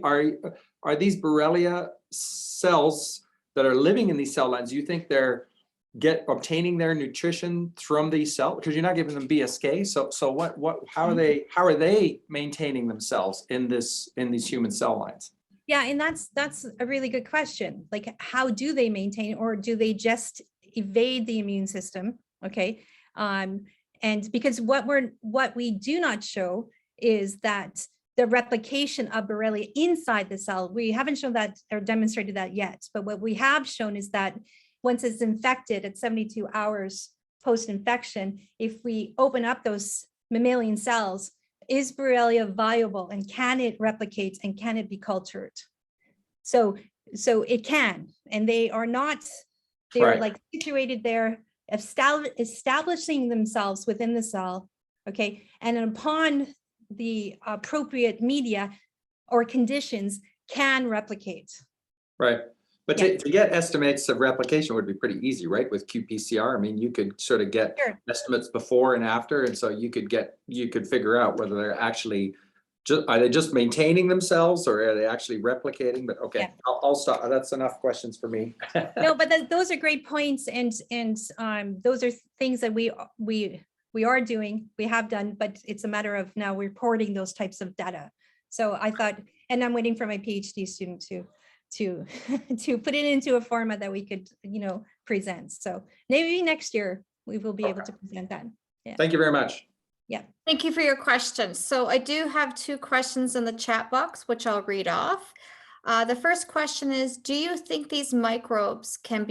are these Borrelia cells that are living in these cell lines? Do you think they're obtaining their nutrition from these cells, because you're not giving them BSK? So how are they maintaining themselves in these human cell lines? Yeah, and that's a really good question. Like, how do they maintain, or do they just evade the immune system? Okay, and because what we do not show is that the replication of Borrelia inside the cell. We haven't shown that or demonstrated that yet. But what we have shown is that once it's infected at 72 hours post-infection, if we open up those mammalian cells, is Borrelia viable, and can it replicate, and can it be cultured? So it can, and they are not, they're Right. like situated there, establishing themselves within the cell, okay? And upon the appropriate media or conditions, can replicate. Right. But Yeah. to get estimates of replication would be pretty easy, right? With qPCR, I mean, you could sort of get Sure. estimates before and after, and so you could figure out whether they're actually are they just maintaining themselves, or are they actually replicating? But okay, Yeah. I'll stop. That's enough questions for me. No, but those are great points, and those are things that we are doing, we have done, but it's a matter of now reporting those types of data. So I thought, and I'm waiting for my PhD student to put it into a format that we could, present. So maybe next year we will be able to present that. Yeah. Thank you very much. Yeah. Thank you for your questions. So I do have 2 questions in the chat box, which I'll read off. The first question is, do you think these microbes can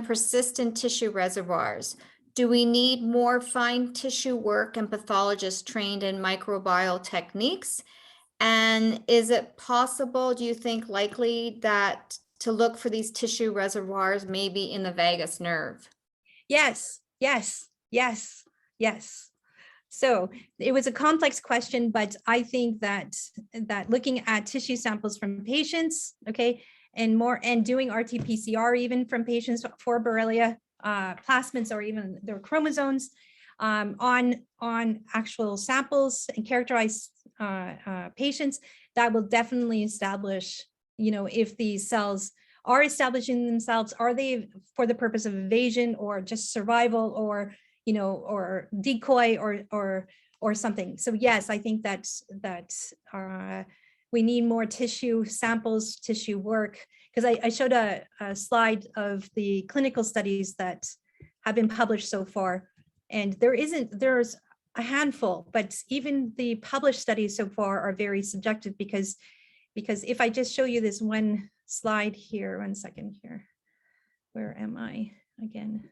persist in tissue reservoirs? Do we need more fine tissue work and pathologists trained in microbial techniques? And is it possible, do you think likely, that to look for these tissue reservoirs maybe in the vagus nerve? Yes, yes, yes, yes. So it was a complex question, but I think that looking at tissue samples from patients, okay, and doing RT-PCR even from patients for Borrelia plasmids, or even their chromosomes, on actual samples and characterized patients, that will definitely establish, if these cells are establishing themselves, are they for the purpose of evasion, or just survival, or or decoy, or something. So yes, I think that we need more tissue samples, tissue work, because I showed a slide of the clinical studies that have been published so far, and there's a handful, but even the published studies so far are very subjective, because if I just show you this one slide here, 1 second here, where am I again?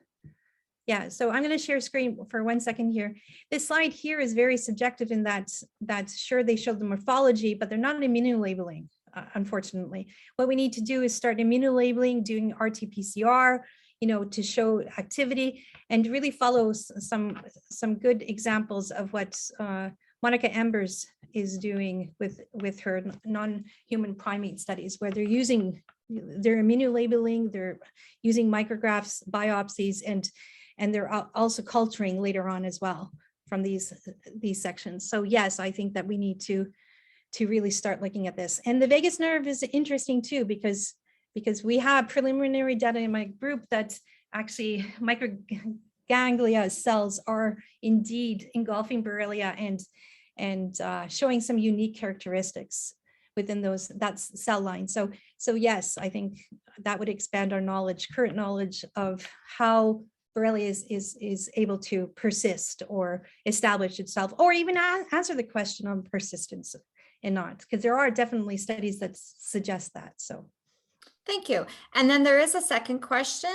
Yeah, so I'm going to share screen for 1 second here. This slide here is very subjective in that sure, they show the morphology, but they're not immunolabeling, unfortunately. What we need to do is start immunolabeling, doing RT-PCR, to show activity, and really follow some good examples of what Monica Embers is doing with her non-human primate studies, where they're immunolabeling, they're using micrographs, biopsies, and they're also culturing later on as well from these sections. So yes, I think that we need to really start looking at this. And the vagus nerve is interesting too, because we have preliminary data in my group that actually microganglia cells are indeed engulfing Borrelia and showing some unique characteristics within that cell line. So yes, I think that would expand our current knowledge of how Borrelia is able to persist or establish itself, or even answer the question on persistence and not, because there are definitely studies that suggest that. So Thank you. And then there is a second question.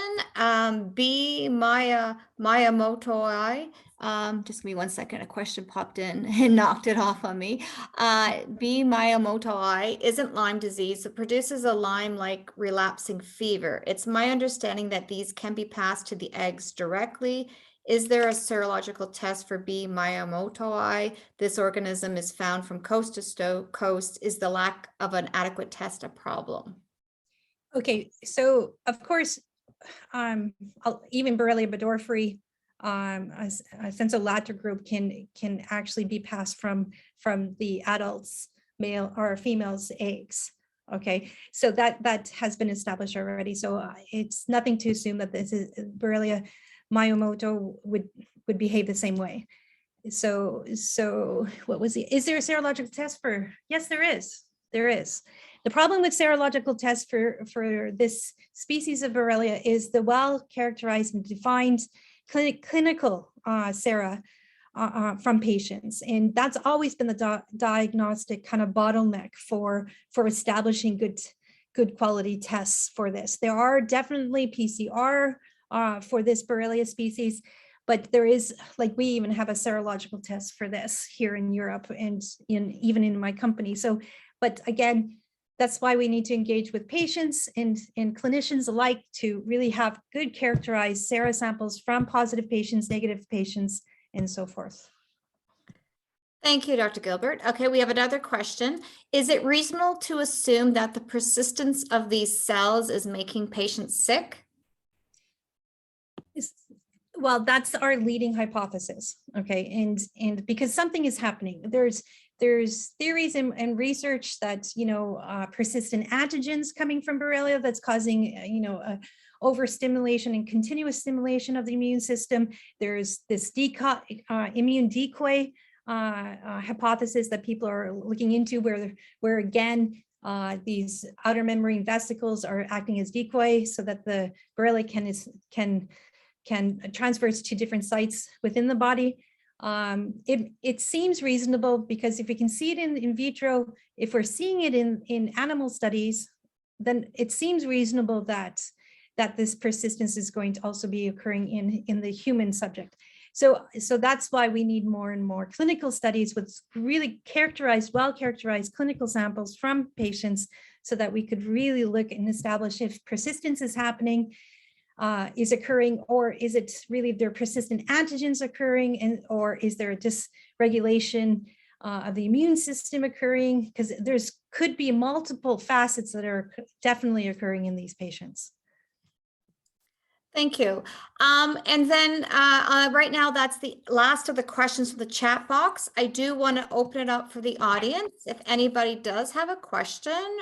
B. Miyamoto-I. Just give me 1 second. A question popped in and knocked it off on me. B. Miyamoto-I isn't Lyme disease. It produces a Lyme-like relapsing fever. It's my understanding that these can be passed to the eggs directly. Is there a serological test for B. Miyamoto-I? This organism is found from coast to coast. Is the lack of an adequate test a problem? okay, so of course, even Borrelia burgdorferi, a sensu lato group can actually be passed from the adults, male or female's eggs. Okay, so that has been established already. So it's nothing to assume that this is Borrelia myomoto would behave the same way. So what was is there a serological test for? Yes, there is. There is. The problem with serological tests for this species of Borrelia is the well-characterized and defined clinical sera from patients. And that's always been the diagnostic kind of bottleneck for establishing good quality tests for this. There are definitely PCR for this Borrelia species, but there is, like, we even have a serological test for this here in Europe and even in my company. So, but again, that's why we need to engage with patients and clinicians alike to really have good characterized sera samples from positive patients, negative patients, and so forth. Thank you, Dr. Gilbert. Okay, we have another question. Is it reasonable to assume that the persistence of these cells is making patients sick? Well, that's our leading hypothesis. Okay, and because something is happening, there's theories and research that, persistent antigens coming from Borrelia that's causing, overstimulation and continuous stimulation of the immune system. There's this immune decoy hypothesis that people are looking into, where again, these outer membrane vesicles are acting as decoy so that the Borrelia can transfer to different sites within the body. It seems reasonable because if we can see it in vitro, if we're seeing it in animal studies, then it seems reasonable that this persistence is going to also be occurring in the human subject. So that's why we need more and more clinical studies with really well-characterized clinical samples from patients so that we could really look and establish if persistence is happening, is occurring, or is it really their persistent antigens occurring, or is there a dysregulation of the immune system occurring? Because could be multiple facets that are definitely occurring in these patients. Thank you. And then right now, that's the last of the questions from the chat box. I do want to open it up for the audience. If anybody does have a question,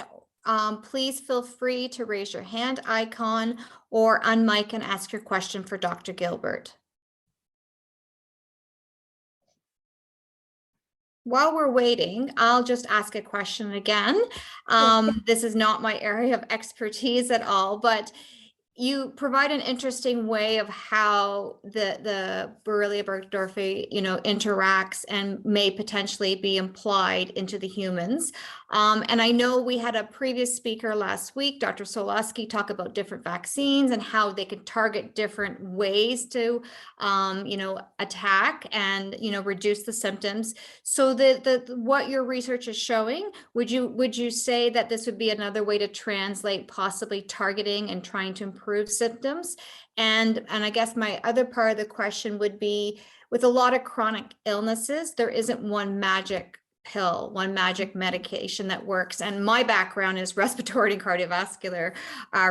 please feel free to raise your hand icon or unmic and ask your question for Dr. Gilbert. While we're waiting, I'll just ask a question again. This is not my area of expertise at all, but you provide an interesting way of how the Borrelia burgdorferi, interacts and may potentially be implied into the humans. And I know we had a previous speaker last week, Dr. Solosky, talk about different vaccines and how they could target different ways to, attack and, reduce the symptoms. So what your research is showing, would you say that this would be another way to translate possibly targeting and trying to improve symptoms? And I guess my other part of the question would be, with a lot of chronic illnesses, there isn't one magic pill, one magic medication that works. And my background is respiratory and cardiovascular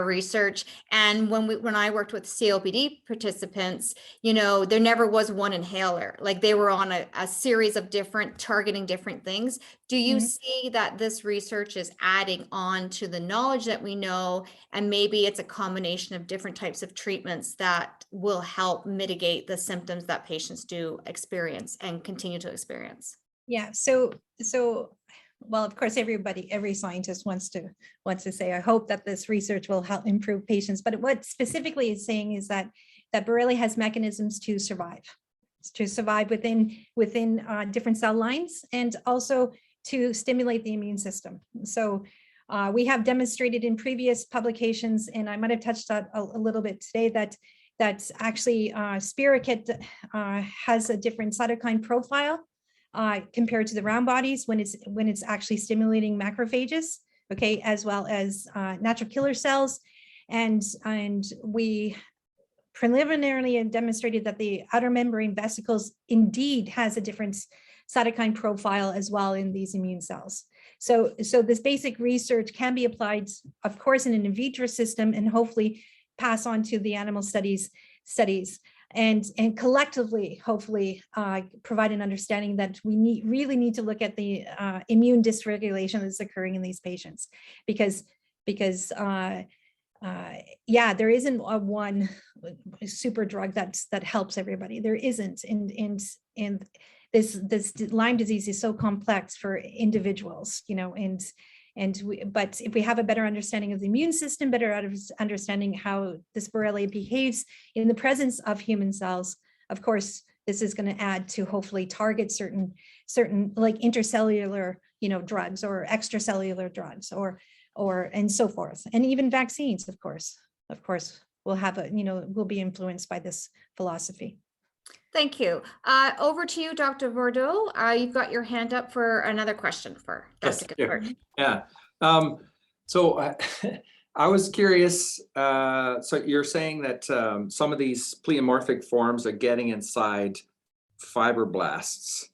research. And when I worked with COPD participants, there never was one inhaler. Like, they were on a series of targeting different things. Do you see that this research is adding on to the knowledge that we know, and maybe it's a combination of different types of treatments that will help mitigate the symptoms that patients do experience and continue to experience? Yeah, so well, of course, every scientist wants to say, I hope that this research will help improve patients. But what specifically is saying is that Borrelia has mechanisms to survive within different cell lines, and also to stimulate the immune system. So we have demonstrated in previous publications, and I might have touched on a little bit today, that actually spirochete has a different cytokine profile compared to the round bodies when it's actually stimulating macrophages, okay, as well as natural killer cells. And we preliminarily demonstrated that the outer membrane vesicles indeed has a different cytokine profile as well in these immune cells. So this basic research can be applied, of course, in an in vitro system, and hopefully pass on to the animal studies, and collectively, hopefully, provide an understanding that we really need to look at the immune dysregulation that's occurring in these patients, because yeah, there isn't a one super drug that helps everybody. There isn't, and this Lyme disease is so complex for individuals, you know, but if we have a better understanding of the immune system, better understanding how this Borrelia behaves in the presence of human cells, of course, this is going to add to hopefully target certain like intercellular, you know, drugs or extracellular drugs or and so forth, and even vaccines, of course, will have a, you know, will be influenced by this philosophy. Thank you. Over to you, Dr. Bordeaux. You've got your hand up for another question for Dr. Gilbert. Yeah. So I was curious. So you're saying that some of these pleomorphic forms are getting inside fibroblasts.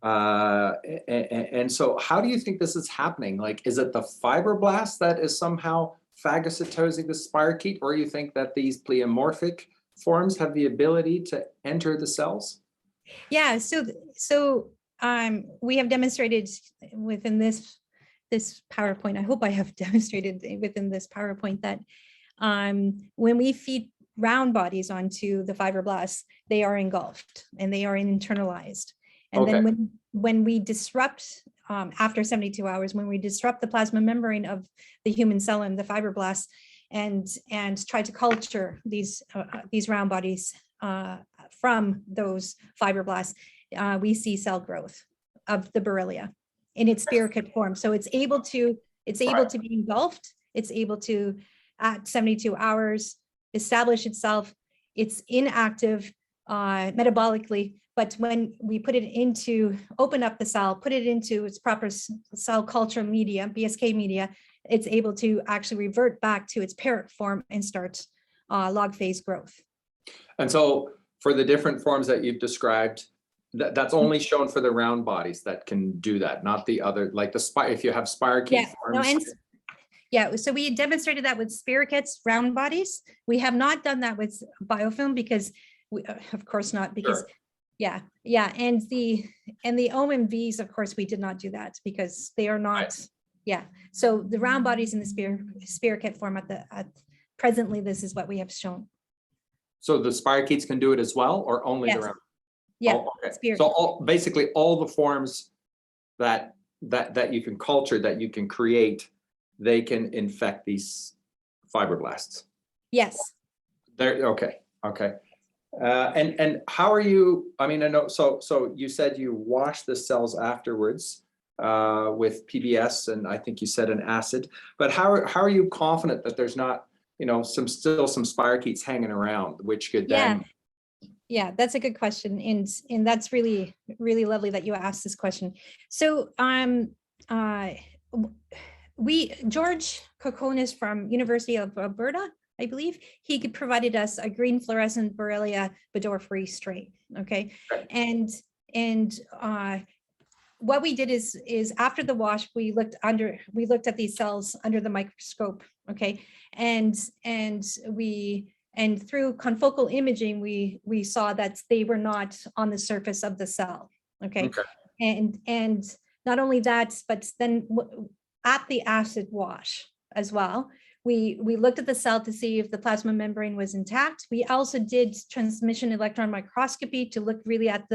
And so how do you think this is happening? Like, is it the fibroblast that is somehow phagocytosing the spirochete, or you think that these pleomorphic forms have the ability to enter the cells? Yeah, so we have demonstrated within this PowerPoint, I hope I have demonstrated within this PowerPoint that when we feed round bodies onto the fibroblasts, they are engulfed and they are internalized. And then when we disrupt, after 72 hours, when we disrupt the plasma membrane of the human cell and the fibroblasts, and try to culture these round bodies from those fibroblasts, we see cell growth of the Borrelia in its spirochete form. So it's able to be engulfed. It's able to, at 72 hours, establish itself. It's inactive metabolically, but when we put it into, open up the cell, put it into its proper cell culture media, BSK media, it's able to actually revert back to its parent form and start log phase growth. And so for the different forms that you've described, that's only shown for the round bodies that can do that, not the other, like if you have spirochete forms. Yeah, so we demonstrated that with spirochetes, round bodies. We have not done that with biofilm because, of course not, because sure. Yeah, and the OMVs, of course, we did not do that because they are not. Right. Yeah, so the round bodies in the spirochete form at presently, this is what we have shown. So the spirochetes can do it as well, or only the round? Yeah. Oh, okay. So basically all the forms that you can culture, that you can create, they can infect these fibroblasts. Yes. They're okay. And how are you? I mean, I know. So you said you wash the cells afterwards with PBS, and I think you said an acid. But how are you confident that there's not, you know, still some spirochetes hanging around, which could then? Yeah, that's a good question, and that's really, really lovely that you asked this question. So George Kokonis from University of Alberta, I believe, he provided us a green fluorescent Borrelia burgdorferi strain. Okay, and what we did is after the wash, we looked at these cells under the microscope. Okay, and through confocal imaging, we saw that they were not on the surface of the cell. Okay. And not only that, but then at the acid wash as well, we looked at the cell to see if the plasma membrane was intact. We also did transmission electron microscopy to look really at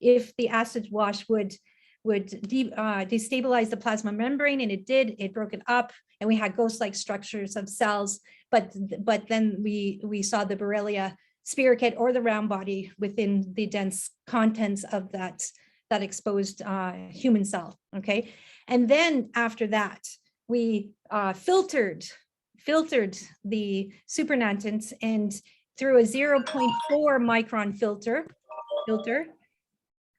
if the acid wash would destabilize the plasma membrane, and it did. It broke it up, and we had ghost-like structures of cells. But then we saw the Borrelia spirochete or the round body within the dense contents of that exposed human cell. Okay, and then after that, we filtered the supernatants, and through a 0.4 micron filter.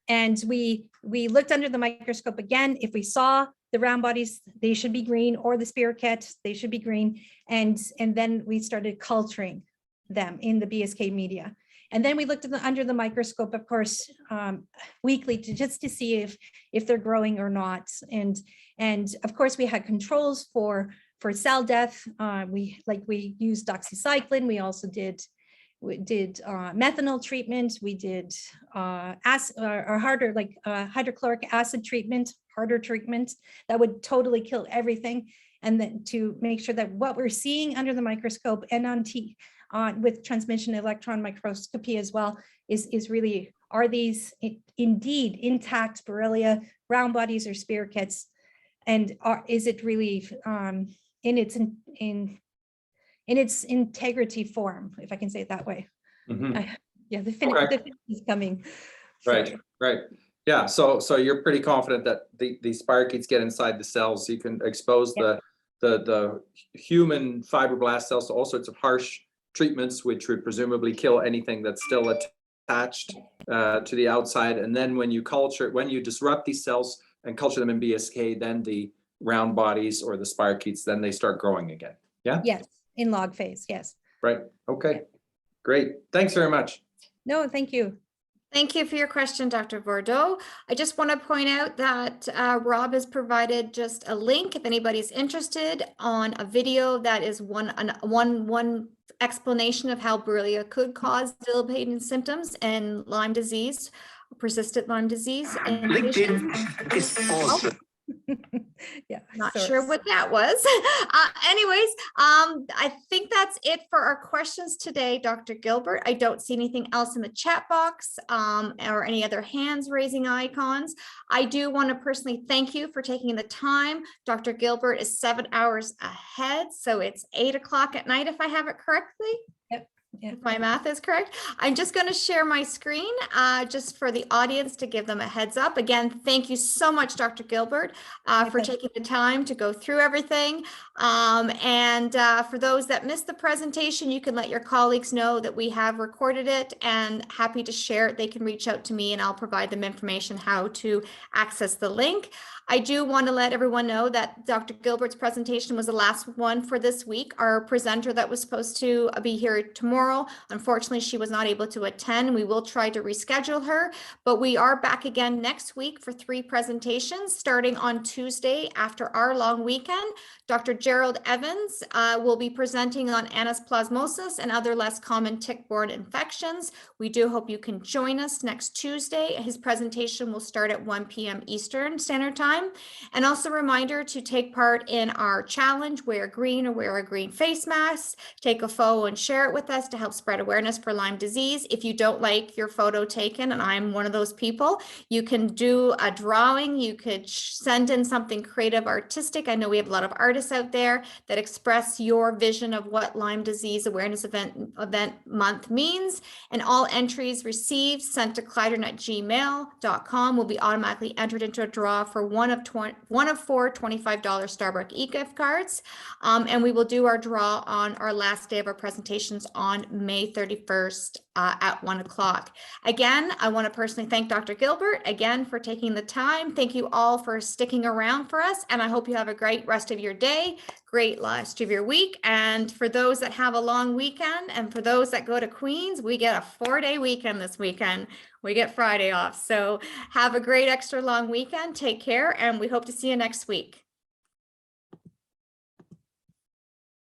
And we looked under the microscope again. If we saw the round bodies, they should be green, or the spirochete, they should be green. And then we started culturing them in the BSK media. And then we looked at under the microscope, of course, weekly just to see if they're growing or not. And of course, we had controls for for cell death, we used doxycycline. We also did methanol treatment. We did hydrochloric acid treatment, harder treatment that would totally kill everything. And then to make sure that what we're seeing under the microscope and with transmission electron microscopy as well is really, are these indeed intact Borrelia brown bodies or spirochetes, and is it really in its integrity form, if I can say it that way. Yeah, the finish is coming. Right, right. Yeah, so you're pretty confident that the spirochetes get inside the cells. You can expose the human fibroblast cells to all sorts of harsh treatments, which would presumably kill anything that's still attached to the outside. And then when you disrupt these cells and culture them in BSK, then the round bodies or the spirochetes, then they start growing again. Yeah? Yes, in log phase, yes. Right, okay, great. Thanks very much. No, thank you. Thank you for your question, Dr. Bordeaux. I just want to point out that Rob has provided just a link if anybody's interested on a video that is one explanation of how Borrelia could cause debilitating symptoms in Lyme disease, persistent Lyme disease. LinkedIn is awesome. Yeah, Not sure what that was. Anyways, I think that's it for our questions today, Dr. Gilbert. I don't see anything else in the chat box or any other hands raising icons. I do want to personally thank you for taking the time. Dr. Gilbert is 7 hours ahead, so it's 8 o'clock at night if I have it correctly. Yep. Yeah. If my math is correct. I'm just going to share my screen just for the audience to give them a heads up. Again, thank you so much, Dr. Gilbert, for taking the time to go through everything. And for those that missed the presentation, you can let your colleagues know that we have recorded it and happy to share it. They can reach out to me and I'll provide them information how to access the link. I do want to let everyone know that Dr. Gilbert's presentation was the last one for this week. Our presenter that was supposed to be here tomorrow, unfortunately, she was not able to attend. We will try to reschedule her, but we are back again next week for 3 presentations starting on Tuesday after our long weekend. Dr. Gerald Evans will be presenting on anaplasmosis and other less common tick-borne infections. We do hope you can join us next Tuesday. His presentation will start at 1 p.m. Eastern Standard Time. And also a reminder to take part in our challenge, wear green or wear a green face mask, take a photo and share it with us to help spread awareness for Lyme disease. If you don't like your photo taken, and I'm one of those people, you can do a drawing. You could send in something creative, artistic. I know we have a lot of artists out there that express your vision of what Lyme Disease Awareness Event Month means. And all entries received sent to clyden@gmail.com will be automatically entered into a draw for one of 4 $25 Starbucks e-gift cards. And we will do our draw on our last day of our presentations on May 31st at 1 o'clock. Again, I want to personally thank Dr. Gilbert again for taking the time. Thank you all for sticking around for us. And I hope you have a great rest of your day, great rest of your week. And for those that have a long weekend and for those that go to Queens, we get a 4-day weekend this weekend. We get Friday off. So have a great extra long weekend. Take care. And we hope to see you next week.